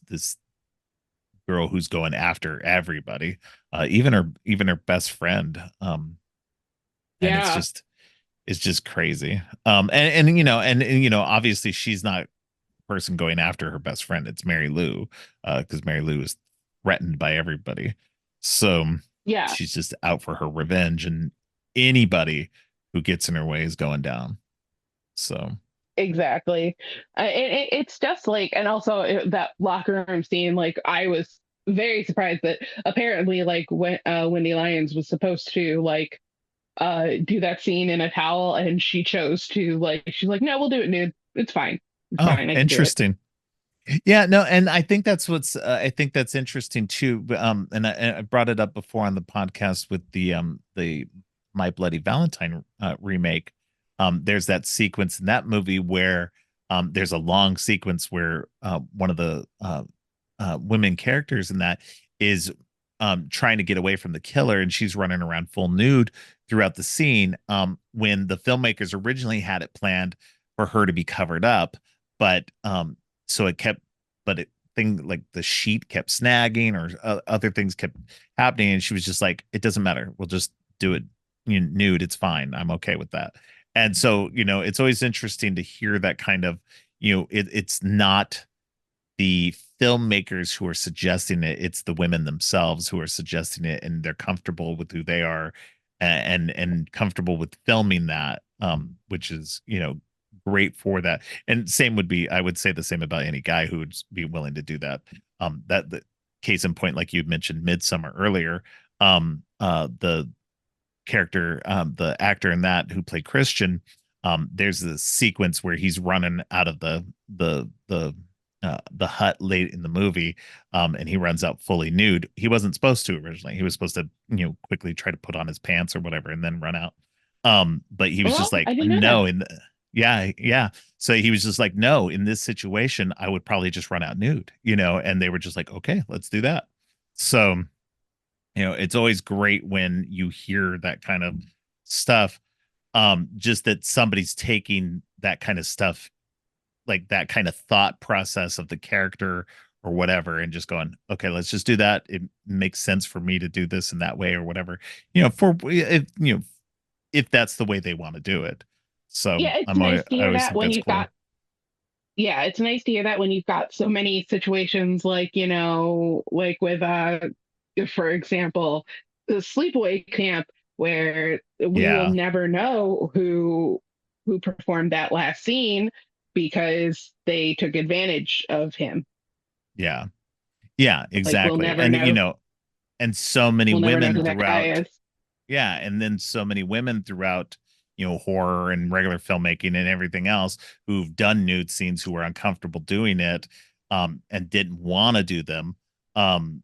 girl who's going after everybody, even her best friend. And Yeah, it's just crazy. And obviously she's not a person going after her best friend. It's Mary Lou, because Mary Lou is threatened by everybody. So yeah, she's just out for her revenge, and anybody who gets in her way is going down. So exactly. It's just like, and also that locker room scene. Like, I was very surprised that apparently, like, when Wendy Lyons was supposed to like do that scene in a towel, and she chose to like, she's like, no, we'll do it nude. It's fine. It's oh, fine. I can do it. interesting. Yeah, no, and I think that's I think that's interesting too. And I brought it up before on the podcast with the My Bloody Valentine remake. There's that sequence in that movie where there's a long sequence where one of the women characters in that is trying to get away from the killer, and she's running around full nude throughout the scene. When the filmmakers originally had it planned for her to be covered up, but so it kept, but it thing like the sheet kept snagging or other things kept happening, and she was just like, it doesn't matter, we'll just do it nude, it's fine, I'm okay with that. And so it's always interesting to hear that kind of, it's not the filmmakers who are suggesting it, it's the women themselves who are suggesting it, and they're comfortable with who they are, and comfortable with filming that, which is great for that. And same would be, I would say the same about any guy who would be willing to do that. That the case in point, like you mentioned Midsummer earlier, the character, the actor in that who played Christian, there's this sequence where he's running out of the hut late in the movie, and he runs out fully nude. He wasn't supposed to originally. He was supposed to, quickly try to put on his pants or whatever and then run out. But he was just Well, I like, didn't know that. no, yeah, yeah. So he was just like, no, in this situation, I would probably just run out nude, and they were just like, okay, let's do that. So it's always great when you hear that kind of stuff, just that somebody's taking that kind of stuff, like that kind of thought process of the character or whatever, and just going, okay, let's just do that, it makes sense for me to do this in that way or whatever, for if that's the way they want to do it. So Yeah, it's nice to I hear always that think when that's you've cool. got, yeah, it's nice to hear that when you've got so many situations like, like with for example, the sleepaway camp where we will Yeah. never know who performed that last scene, because they took advantage of him. Yeah. Yeah, Like exactly. And and so many we'll never know women who that guy throughout. is. Yeah, and then so many women throughout, horror and regular filmmaking and everything else who've done nude scenes who were uncomfortable doing it, and didn't want to do them, um,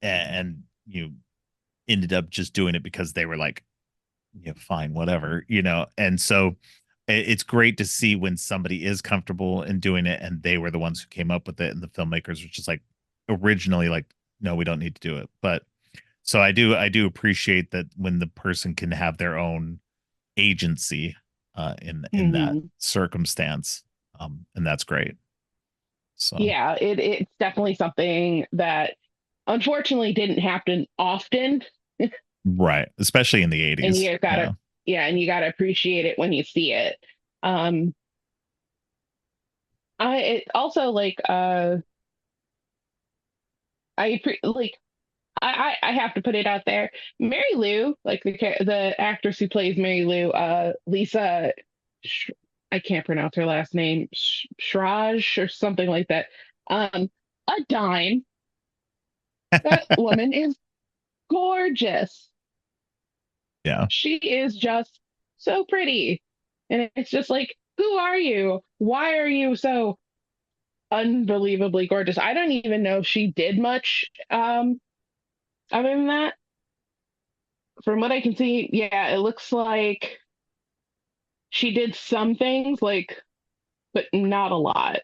and you ended up just doing it because they were like, yeah, fine, whatever, And so it's great to see when somebody is comfortable in doing it, and they were the ones who came up with it, and the filmmakers were just like originally like, no, we don't need to do it, but so I do appreciate that when the person can have their own agency in that Hmm. circumstance. And that's great. So Yeah, it's definitely something that unfortunately didn't happen often, right, especially in the and 80s. you gotta Yeah. yeah, and you gotta appreciate it when you see it. Um, I it also like like I have to put it out there. Mary Lou, like the actress who plays Mary Lou, Lisa, Sh- I can't pronounce her last name, Shraj or something like that. A dime. That woman is gorgeous. Yeah. She is just so pretty, and it's just like, who are you? Why are you so unbelievably gorgeous? I don't even know if she did much other than that. From what I can see, yeah, it looks like she did some things, like, but not a lot.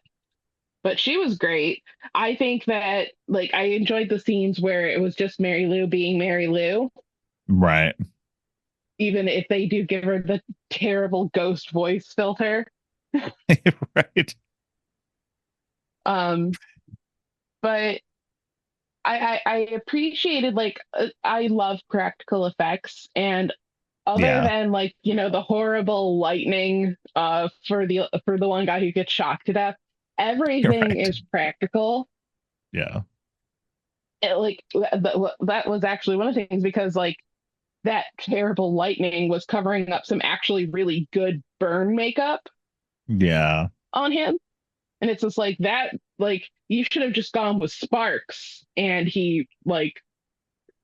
But she was great. I think that, like, I enjoyed the scenes where it was just Mary Lou being Mary Lou, Right. even if they do give her the terrible ghost voice filter. Right. Um, but I appreciated, like, I love practical effects, and other Yeah. than, like, the horrible lightning for the one guy who gets shocked to death, You're everything right. is practical. Yeah. Like that was actually one of the things, because like that terrible lightning was covering up some actually really good burn makeup Yeah. on him, and it's just like that, like, you should have just gone with sparks and he like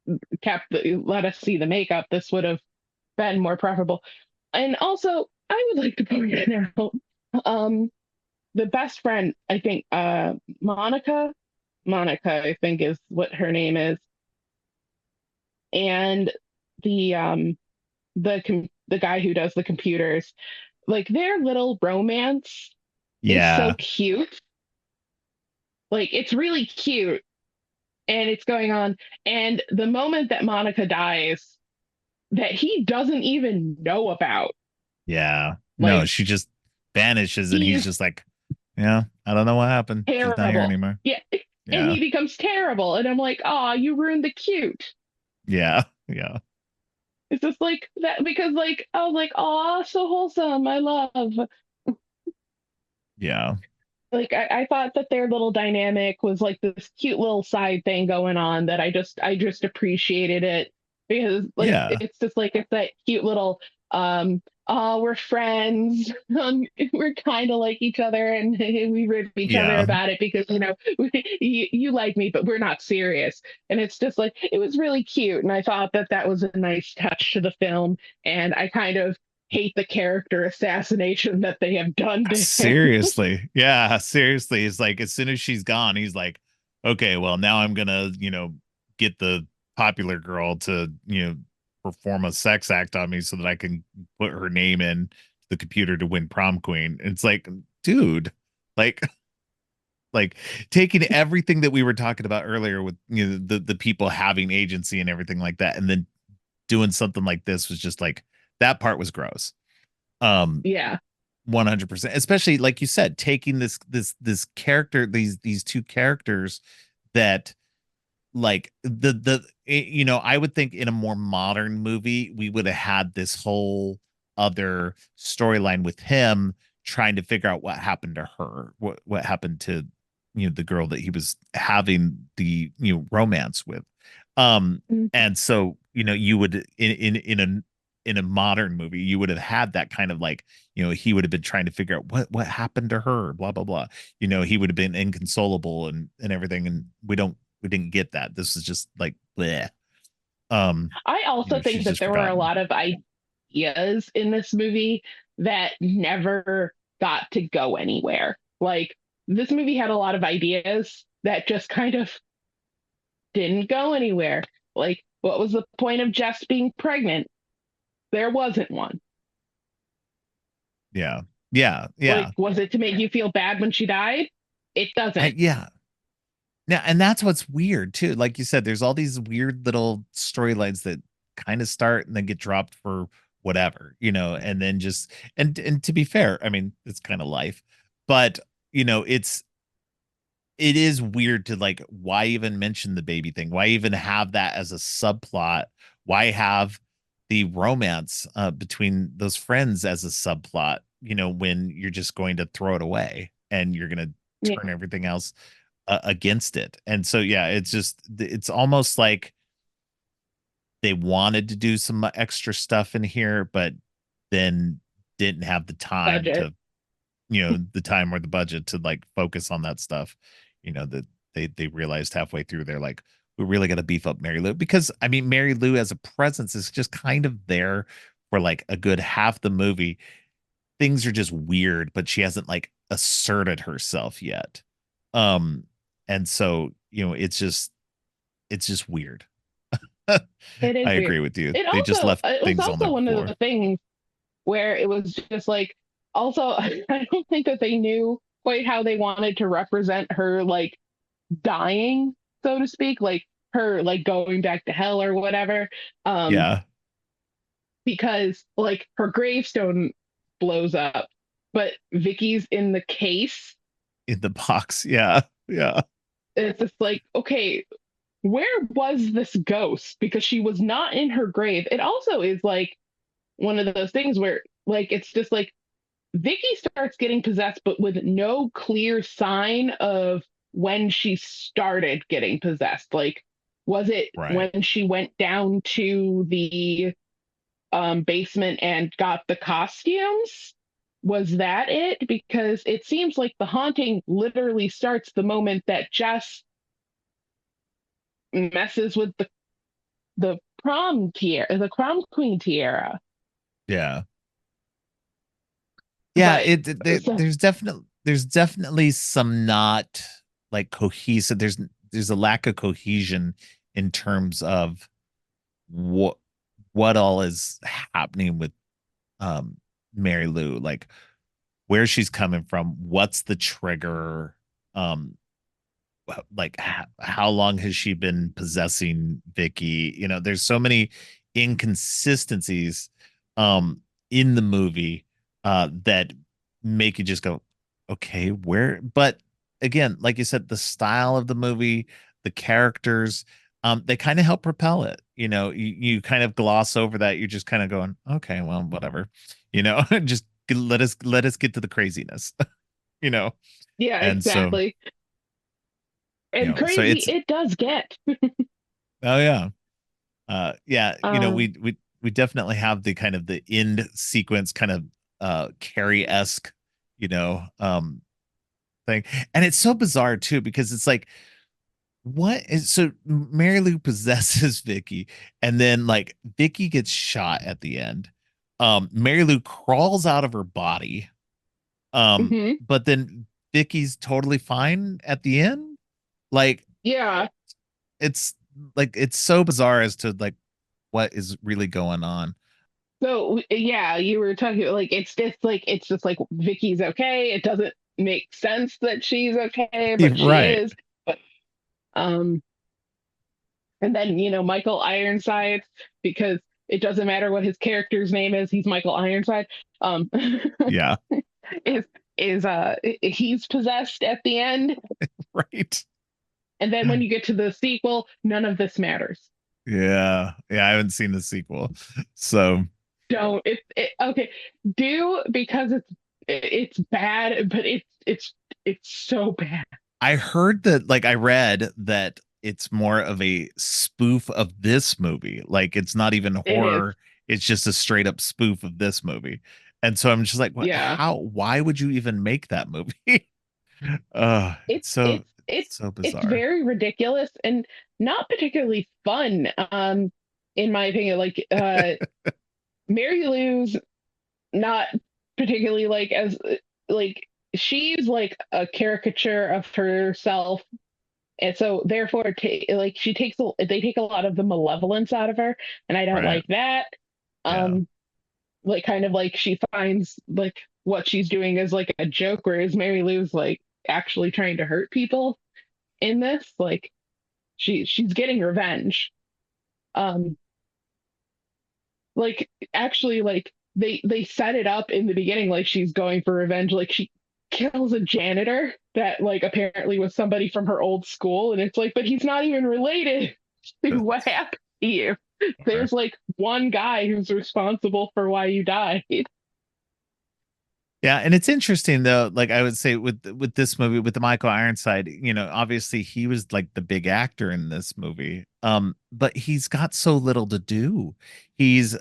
let us see the makeup. This would have been more preferable. And also, I would like to point out, um, the best friend, I think, Monica, I think is what her name is, and the guy who does the computers, like their little romance is so Yeah. cute. Like it's really cute, and it's going on. And the moment that Monica dies, that he doesn't even know about, Yeah. No, like she just vanishes and he's he's just like, yeah, I don't know what happened. She's not here terrible. anymore. Yeah. And Yeah. he becomes terrible. And I'm like, oh, you ruined the cute. Yeah. Yeah. It's just like that, because like I was like, oh, so wholesome. I love. Yeah. Like I thought that their little dynamic was like this cute little side thing going on, that I just appreciated it, because like Yeah. it's just like it's that cute little oh, we're friends. We're kind of like each other, and we rib each other Yeah. about it because you like me, but we're not serious. And it's just like it was really cute, and I thought that that was a nice touch to the film. And I kind of hate the character assassination that they have done to him. Seriously. Yeah, seriously. It's like as soon as she's gone, he's like, okay, well, now I'm gonna, get the popular girl to, perform a sex act on me so that I can put her name in the computer to win prom queen. It's like, dude, like like taking everything that we were talking about earlier with the people having agency and everything like that, and then doing something like this was just like that part was gross. Um, Yeah. 100%, especially like you said, taking this character, these two characters that like I would think in a more modern movie we would have had this whole other storyline with him trying to figure out what happened to her, what happened to the girl that he was having the romance with. um Mm. and so you would in a in a modern movie, you would have had that kind of like, he would have been trying to figure out what happened to her, blah blah blah. He would have been inconsolable and everything, and we didn't get that. This is just like bleh. I also think She's that just there were a forgotten. lot of ideas in this movie that never got to go anywhere. Like, this movie had a lot of ideas that just kind of didn't go anywhere. Like, what was the point of Jess being pregnant? There wasn't one. Yeah, yeah, Like, yeah. was it to make you feel bad when she died? It doesn't. Yeah. Now, and that's what's weird too. Like you said, there's all these weird little storylines that kind of start and then get dropped for whatever, and then just and to be fair, I mean, it's kind of life. But, it is weird to like, why even mention the baby thing? Why even have that as a subplot? Why have the romance between those friends as a subplot, when you're just going to throw it away and you're going to Yeah, turn everything else against it. And so, yeah, it's almost like they wanted to do some extra stuff in here, but then didn't have the time budget. to, the time or the budget to like focus on that stuff. That they realized halfway through, they're like, we really got to beef up Mary Lou, because I mean, Mary Lou as a presence is just kind of there for like a good half the movie. Things are just weird, but she hasn't like asserted herself yet. Um, and so, it's just weird. I It is weird. agree with you. They just left It was things on the also one of floor. the things where it was just like, also, I don't think that they knew quite how they wanted to represent her, like, dying, so to speak, like her like going back to hell or whatever. Um, Yeah, because like her gravestone blows up, but Vicky's in the case. in the box. Yeah, yeah, It's just like, okay, where was this ghost? Because she was not in her grave. It also is like one of those things where like it's just like Vicky starts getting possessed, but with no clear sign of when she started getting possessed. Like, was it right. when she went down to the basement and got the costumes? Was that it? Because it seems like the haunting literally starts the moment that Jess messes with the prom tiara, the prom queen tiara. Yeah. Yeah, But so, there's definitely some not like cohesive. There's a lack of cohesion in terms of what what all is happening with um Mary Lou, like where she's coming from, what's the trigger, um like how long has she been possessing Vicky? There's so many inconsistencies in the movie that make you just go, okay, where? But again, like you said, the style of the movie, the characters, they kind of help propel it. You kind of gloss over that. You're just kind of going, okay, well, whatever. Just let us get to the craziness. you know, yeah, and so exactly. And so crazy it's it does get. oh yeah. Yeah, Um, we definitely have the kind of the end sequence kind of Carrie-esque, you know, um thing. And it's so bizarre too, because it's like, what is so Mary Lou possesses Vicky, and then like Vicky gets shot at the end. Mary Lou crawls out of her body. mhm. But then Vicky's totally fine at the end. Like, Yeah. it's it's so bizarre as to like what is really going on. So yeah, you were talking like it's just like Vicky's okay. It doesn't make sense that she's okay, but she Right. is. But um, and then Michael Ironside, because it doesn't matter what his character's name is, he's Michael Ironside. Um, Yeah. is he's possessed at the end, Right. and then when you get to the sequel, none of this matters. Yeah. Yeah. I haven't seen the sequel. So Don't okay, do, because it's bad, but it's so bad. I heard that, like, I read that it's more of a spoof of this movie. Like, it's not even It is. horror. it's just a straight up spoof of this movie. And so I'm just like, what, Yeah. how, why would you even make that movie? It's It's so, it's it's so it's bizarre. very ridiculous and not particularly fun. In my opinion, like Mary Lou's not particularly like as like she's like a caricature of herself, and so therefore like she takes they take a lot of the malevolence out of her, and I don't Right. like that. Yeah. um like kind of like she finds like what she's doing is like a joke, whereas Mary Lou's like actually trying to hurt people in this. Like she's getting revenge. um like actually like they set it up in the beginning like she's going for revenge. Like she kills a janitor that like apparently was somebody from her old school, and it's like, but he's not even related to what happened to you. Right. There's like one guy who's responsible for why you died. Yeah, and it's interesting though, like I would say with this movie with the Michael Ironside, obviously he was like the big actor in this movie. But he's got so little to do. He's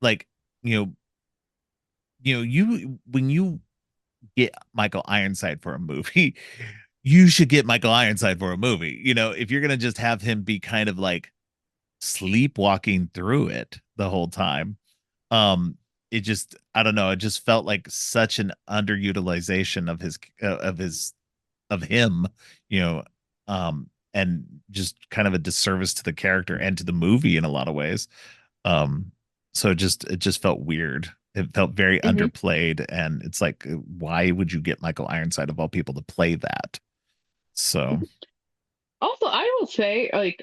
like, you know, you when you get Michael Ironside for a movie, you should get Michael Ironside for a movie. If you're gonna just have him be kind of like sleepwalking through it the whole time, um it just, I don't know, it just felt like such an underutilization of him, you know and just kind of a disservice to the character and to the movie in a lot of ways. So it just felt weird. It felt very Mhm. underplayed, and it's like, why would you get Michael Ironside of all people to play that? So Also, I will say, like,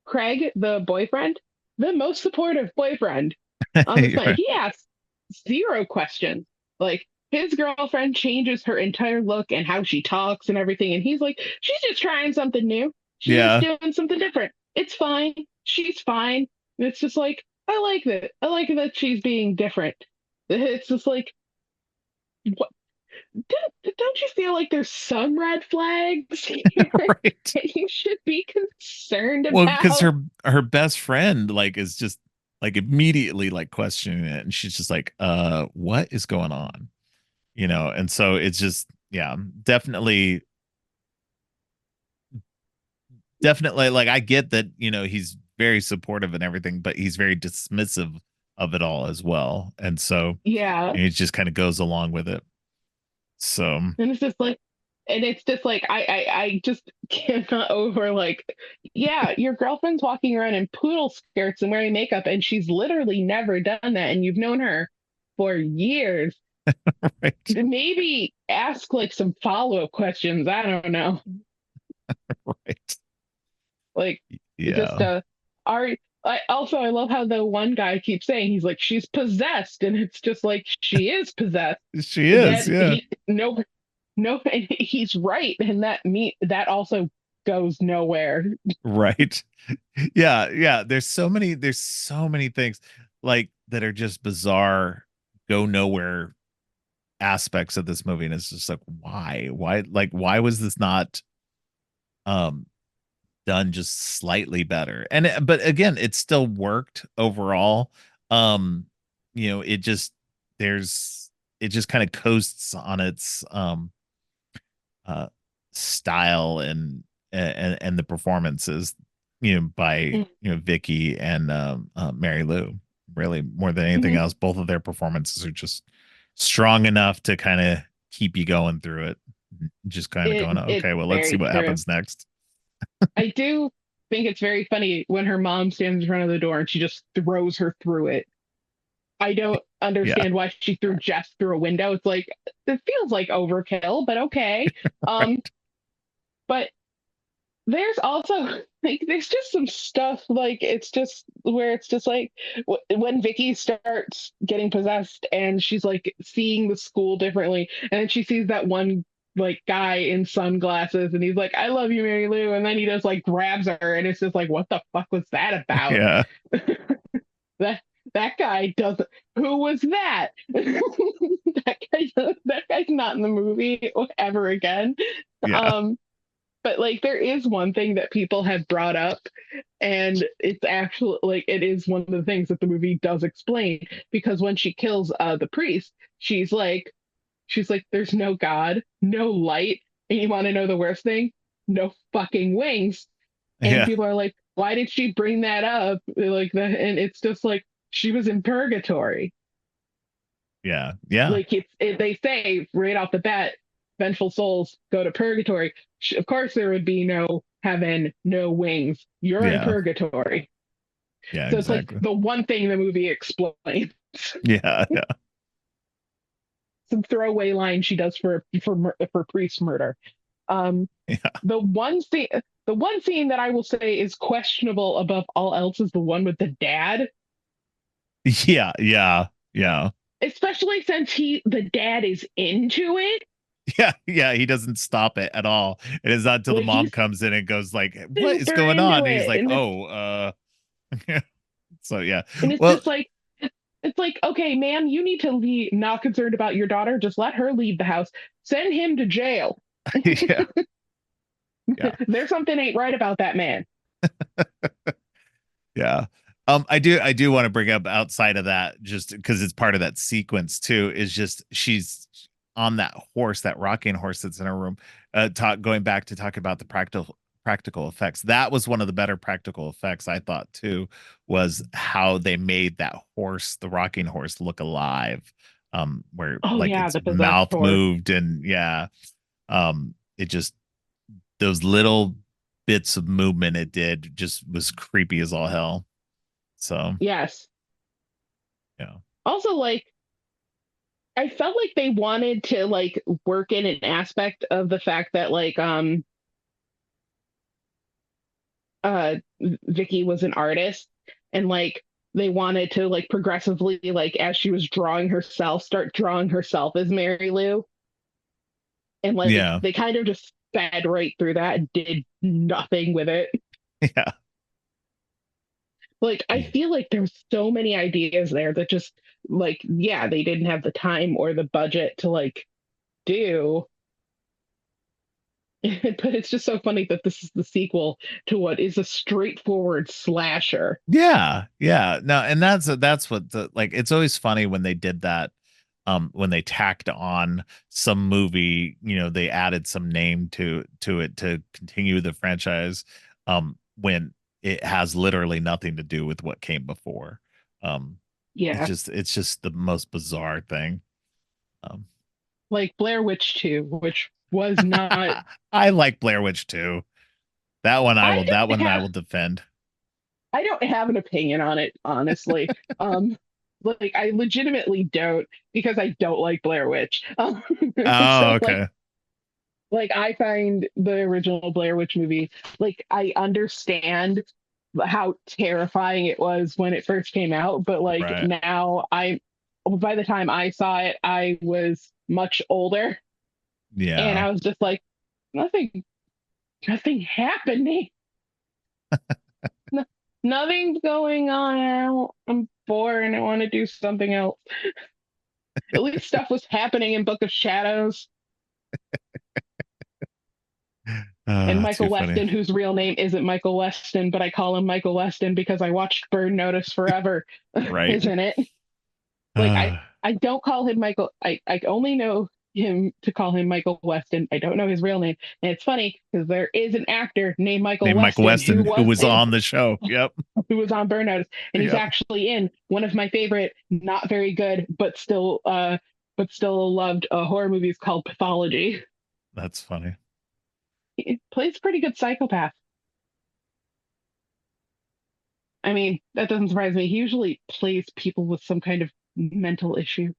Craig, the boyfriend, the most supportive boyfriend on this planet. He asks zero questions. Like, his girlfriend changes her entire look and how she talks and everything. And he's like, she's just trying something new. She's just yeah, doing something different. It's fine. She's fine. And it's just like, I like that. I like that she's being different. It's just like, what? Don't you feel like there's some red flags here right. that you should be concerned Well, because about? her best friend like is just like immediately like questioning it, and she's just like, what is going on? And so it's just, yeah, definitely, definitely, like, I get that, he's very supportive and everything, but he's very dismissive of it all as well. And so Yeah. it just kind of goes along with it. So And it's just like, and it's just like, I just cannot over like, yeah, your girlfriend's walking around in poodle skirts and wearing makeup, and she's literally never done that, and you've known her for years. right, Maybe ask like some follow-up questions. I don't know. right. Like, just Yeah. are I love how the one guy keeps saying he's like she's possessed, and it's just like she is possessed. She is, That yeah. he no no and he's right, and that also goes nowhere. Right. Yeah, yeah. There's so many things like that are just bizarre, go nowhere aspects of this movie. And it's just like, why was this not um done just slightly better? And but again, it still worked overall. um it just, there's it just kind of coasts on its uh style and the performances, by Mm. Vicky and Mary Lou. Really, more than anything Mhm. else, both of their performances are just strong enough to kind of keep you going through it, just kind of going, It's okay, well, let's see very what true. happens next. I do think it's very funny when her mom stands in front of the door and she just throws her through it. I don't Yeah. understand why she threw Jess through a window. It's like it feels like overkill, but okay. Um, Right. but there's also like there's just some stuff like it's just where it's just like when Vicky starts getting possessed and she's like seeing the school differently, and then she sees that one like guy in sunglasses, and he's like, "I love you, Mary Lou," and then he just like grabs her, and it's just like, what the fuck was that about? Yeah. that that guy doesn't. Who was that? That guy's not in the movie ever again. Yeah. Um, but like there is one thing that people have brought up, And it's actually like it is one of the things that the movie does explain, because when she kills the priest, she's like there's no God, no light, and you want to know the worst thing? No fucking wings. And Yeah. people are like, why did she bring that up? Like that, and it's just like she was in purgatory. Yeah. Yeah. Like they say right off the bat, vengeful souls go to purgatory. Of course, there would be no heaven, no wings. You're in Yeah. purgatory. Yeah, So it's like exactly. the one thing the movie explains. Yeah. Yeah. Some throwaway line she does for priest murder. Um, Yeah. the one scene, the one scene that I will say is questionable above all else is the one with the dad, Yeah. Yeah. Yeah. especially since the dad is into it. Yeah, yeah, he doesn't stop it at all. It is not until the Like mom he's comes in and goes like, "What is super going on?" into And he's it, like, and "Oh, so yeah." it's Well, just like it's like, okay, ma'am, you need to be not concerned about your daughter. Just let her leave the house. Send him to jail. yeah, yeah, There's something ain't right about that man. yeah. I do want to bring up outside of that, just because it's part of that sequence too, is just she's on that horse, that rocking horse that's in her room. Going back to talk about the practical effects. That was one of the better practical effects I thought too, was how they made that horse, the rocking horse, look alive. Where Oh like yeah, its the possessed mouth horse. moved and yeah, it just those little bits of movement it did just was creepy as all hell. So Yes. yeah. Also, like I felt like they wanted to like work in an aspect of the fact that Vicky was an artist, and like they wanted to like progressively like as she was drawing herself start drawing herself as Mary Lou, and like Yeah. they kind of just sped right through that and did nothing with it. Yeah. Like I feel like there's so many ideas there that just like yeah, they didn't have the time or the budget to like do. But it's just so funny that this is the sequel to what is a straightforward slasher. Yeah. Yeah. No, and that's what the like it's always funny when they did that. When they tacked on some movie, they added some name to it to continue the franchise. When it has literally nothing to do with what came before. Um, Yeah, it's just the most bizarre thing. Um, like Blair Witch 2, which was not. I like Blair Witch too. I That don't one I have will defend. I don't have an opinion on it, honestly. Like I legitimately don't, because I don't like Blair Witch. Oh, So okay. like I find the original Blair Witch movie, like I understand how terrifying it was when it first came out, but like Right. now by the time I saw it, I was much older, and Yeah. I was just like, nothing, nothing happening. No, nothing's going on. I'm bored and I want to do something else. At least stuff was happening in Book of Shadows. And Too Michael funny. Weston, whose real name isn't Michael Weston, but I call him Michael Weston because I watched Burn Notice forever, Right. is in it. Like I don't call him Michael. I only know him to call him Michael Weston. I don't know his real name. And it's funny because there is an actor named Michael Named Michael Weston Weston, who was on the show. Yep. who was on Burn Notice, and he's Yep. actually in one of my favorite, not very good, but still loved horror movies called Pathology. That's funny. He plays a pretty good psychopath. I mean, that doesn't surprise me. He usually plays people with some kind of mental issue.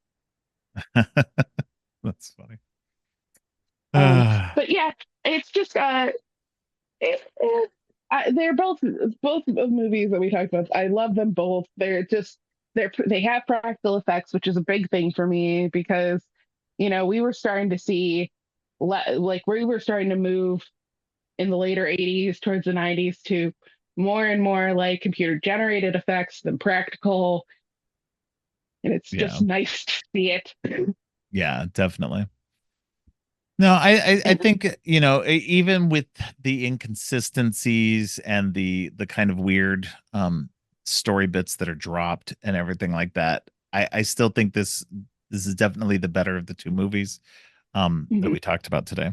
That's funny. But yeah, it's just they're both of movies that we talked about. I love them both. They have practical effects, which is a big thing for me because we were starting to see like we were starting to move in the later 80s towards the 90s to more and more like computer generated effects than practical, and it's just Yeah. nice to see it. Yeah, definitely. No, I And think, even with the inconsistencies and the kind of weird story bits that are dropped and everything like that, I still think this is definitely the better of the two movies that Mhm. we talked about today.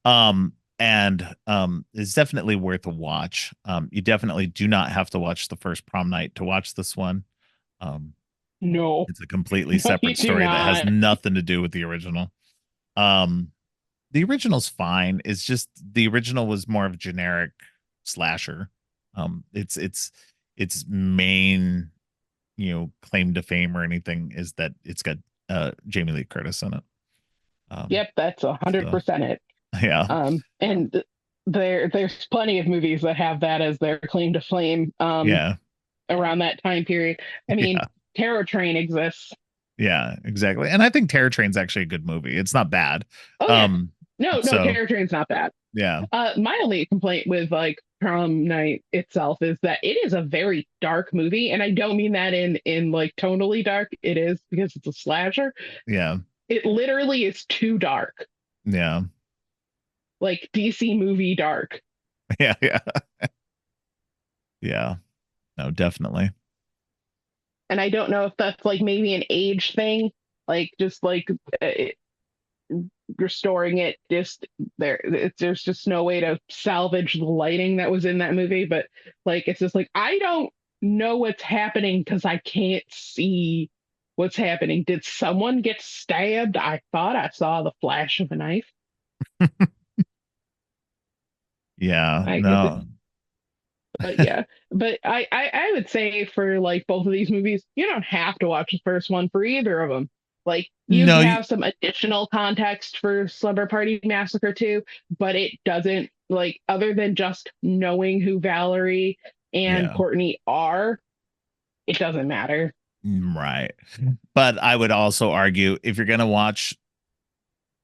And it's definitely worth a watch. You definitely do not have to watch the first Prom Night to watch this one. Um, No, it's a completely no, you separate do story that has not. nothing to do with the original. Um, the original's fine. It's just the original was more of a generic slasher. Its main, claim to fame or anything is that it's got Jamie Lee Curtis in it. Um, Yep, that's a hundred so percent it. yeah, And there's plenty of movies that have that as their claim to fame. yeah, Around that time period. I mean, yeah, Terror Train exists. yeah, exactly. And I think Terror Train's actually a good movie. It's not bad. Oh yeah, Um, no, so Terror Train's not bad. yeah, My only complaint with like Prom Night itself is that it is a very dark movie, and I don't mean that in like tonally dark. It is because it's a slasher. yeah, It literally is too dark, yeah, like DC movie dark. yeah, yeah, yeah. No, definitely. And I don't know if that's like maybe an age thing, like just like uh, restoring it. Just there's just no way to salvage the lighting that was in that movie. But like, it's just like I don't know what's happening because I can't see what's happening. Did someone get stabbed? I thought I saw the flash of a knife. Yeah, I guess it, no, but yeah, but I would say for like both of these movies, you don't have to watch the first one for either of them. Like you no, have some additional context for Slumber Party Massacre too, but it doesn't like other than just knowing who Valerie and yeah, Courtney are, it doesn't matter. right. But I would also argue if you're gonna watch,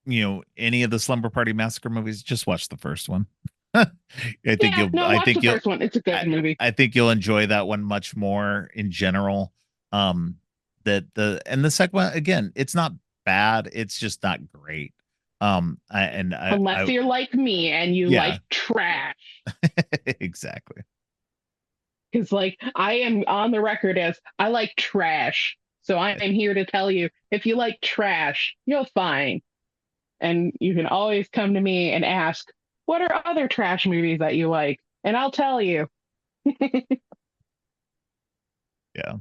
any of the Slumber Party Massacre movies, just watch the first one. Yeah, no, I watch think the you'll, first one. It's a good movie. I think you'll enjoy that one much more in general. Um, and the second one again, it's not bad. It's just not great. Unless you're like me and you like Yeah, trash. exactly. Because like I am on the record as I like trash. So I am here to tell you if you like trash, you're fine. And you can always come to me and ask, what are other trash movies that you like? And I'll tell you. Yeah.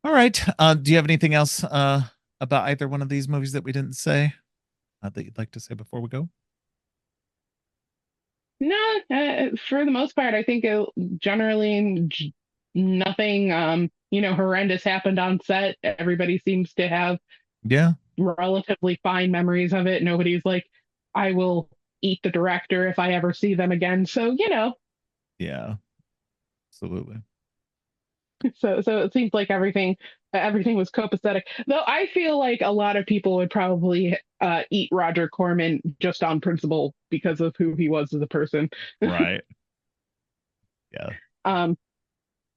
All right. Do you have anything else about either one of these movies that we didn't say that you'd like to say before we go? No, for the most part, I think generally nothing, horrendous happened on set. Everybody seems to have Yeah. relatively fine memories of it. Nobody's like, I will eat the director if I ever see them again. So, Yeah. Absolutely. so it seems like everything was copacetic. Though I feel like a lot of people would probably eat Roger Corman just on principle because of who he was as a person. Right. Yeah. um,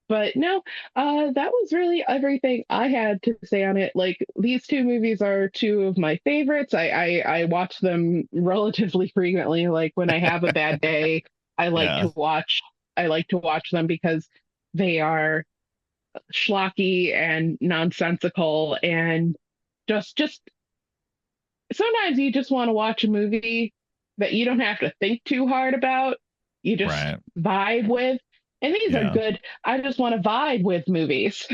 but no, that was really everything I had to say on it. Like these two movies are two of my favorites. I watch them relatively frequently. Like when I have a bad day, I like Yeah. to watch I like to watch them because they are schlocky and nonsensical and just sometimes you just want to watch a movie that you don't have to think too hard about. You just Right. vibe with. And these are Yeah. good. I just want to vibe with movies.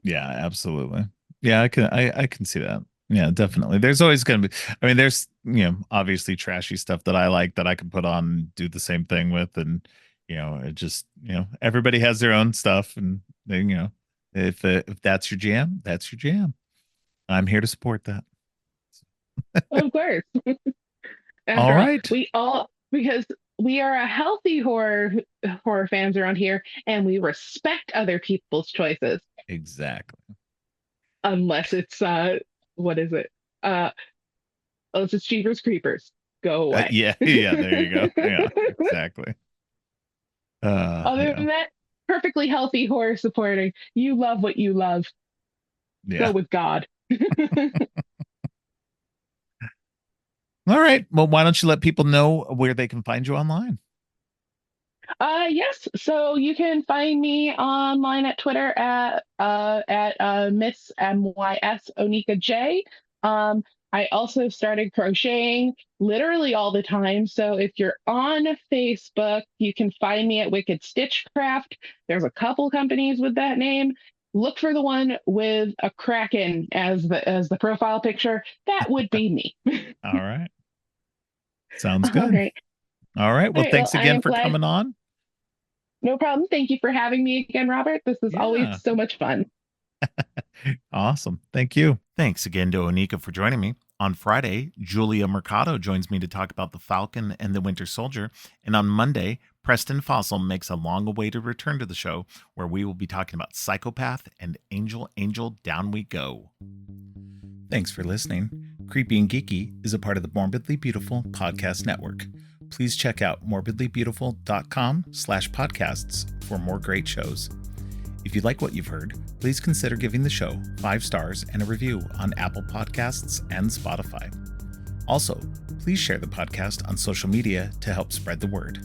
Yeah, absolutely. Yeah, I can see that. Yeah, definitely. There's always gonna be, I mean, there's, obviously trashy stuff that I like that I can put on and do the same thing with. And, it just, everybody has their own stuff. And then, if that's your jam, that's your jam. I'm here to support that. Of course. All After all, right. we all because we are a healthy horror fans around here and we respect other people's choices Exactly. unless it's what is it? Unless it's Jeepers Creepers. Go away. Yeah, yeah, there you go. Yeah, exactly. Other Yeah. than that, perfectly healthy horror supporting. You love what you love. Go Yeah. with God. All right. Well, why don't you let people know where they can find you online? Yes. So you can find me online at Twitter at Miss MYS Onika J. I also started crocheting literally all the time. So if you're on Facebook, you can find me at Wicked Stitchcraft. There's a couple companies with that name. Look for the one with a kraken as the profile picture. That would be me. All right. Sounds All good. right. All right. All Well, right. Well, thanks I again am for glad. coming on. No problem. Thank you for having me again, Robert. This is always Yeah. so much fun. Awesome. Thank you. Thanks again to Onika for joining me. On Friday, Julia Mercado joins me to talk about The Falcon and the Winter Soldier. And on Monday, Preston Fossil makes a long awaited return to the show where we will be talking about Psychopath and Angel, Angel, Down We Go. Thanks for listening. Creepy and Geeky is a part of the Morbidly Beautiful podcast network. Please check out morbidlybeautiful.com/podcasts for more great shows. If you like what you've heard, please consider giving the show 5 stars and a review on Apple Podcasts and Spotify. Also, please share the podcast on social media to help spread the word.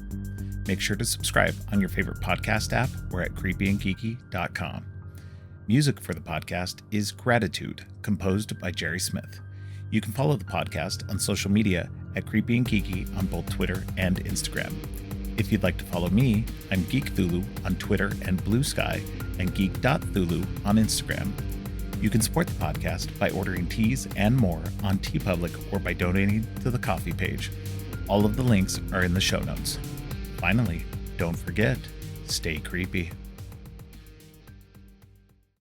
Make sure to subscribe on your favorite podcast app or at creepyandgeeky.com. Music for the podcast is Gratitude, composed by Jerry Smith. You can follow the podcast on social media at Creepy and Geeky on both Twitter and Instagram. If you'd like to follow me, I'm Geek Thulu on Twitter and Blue Sky, and geek.thulu on Instagram. You can support the podcast by ordering teas and more on TeePublic or by donating to the coffee page. All of the links are in the show notes. Finally, don't forget, stay creepy.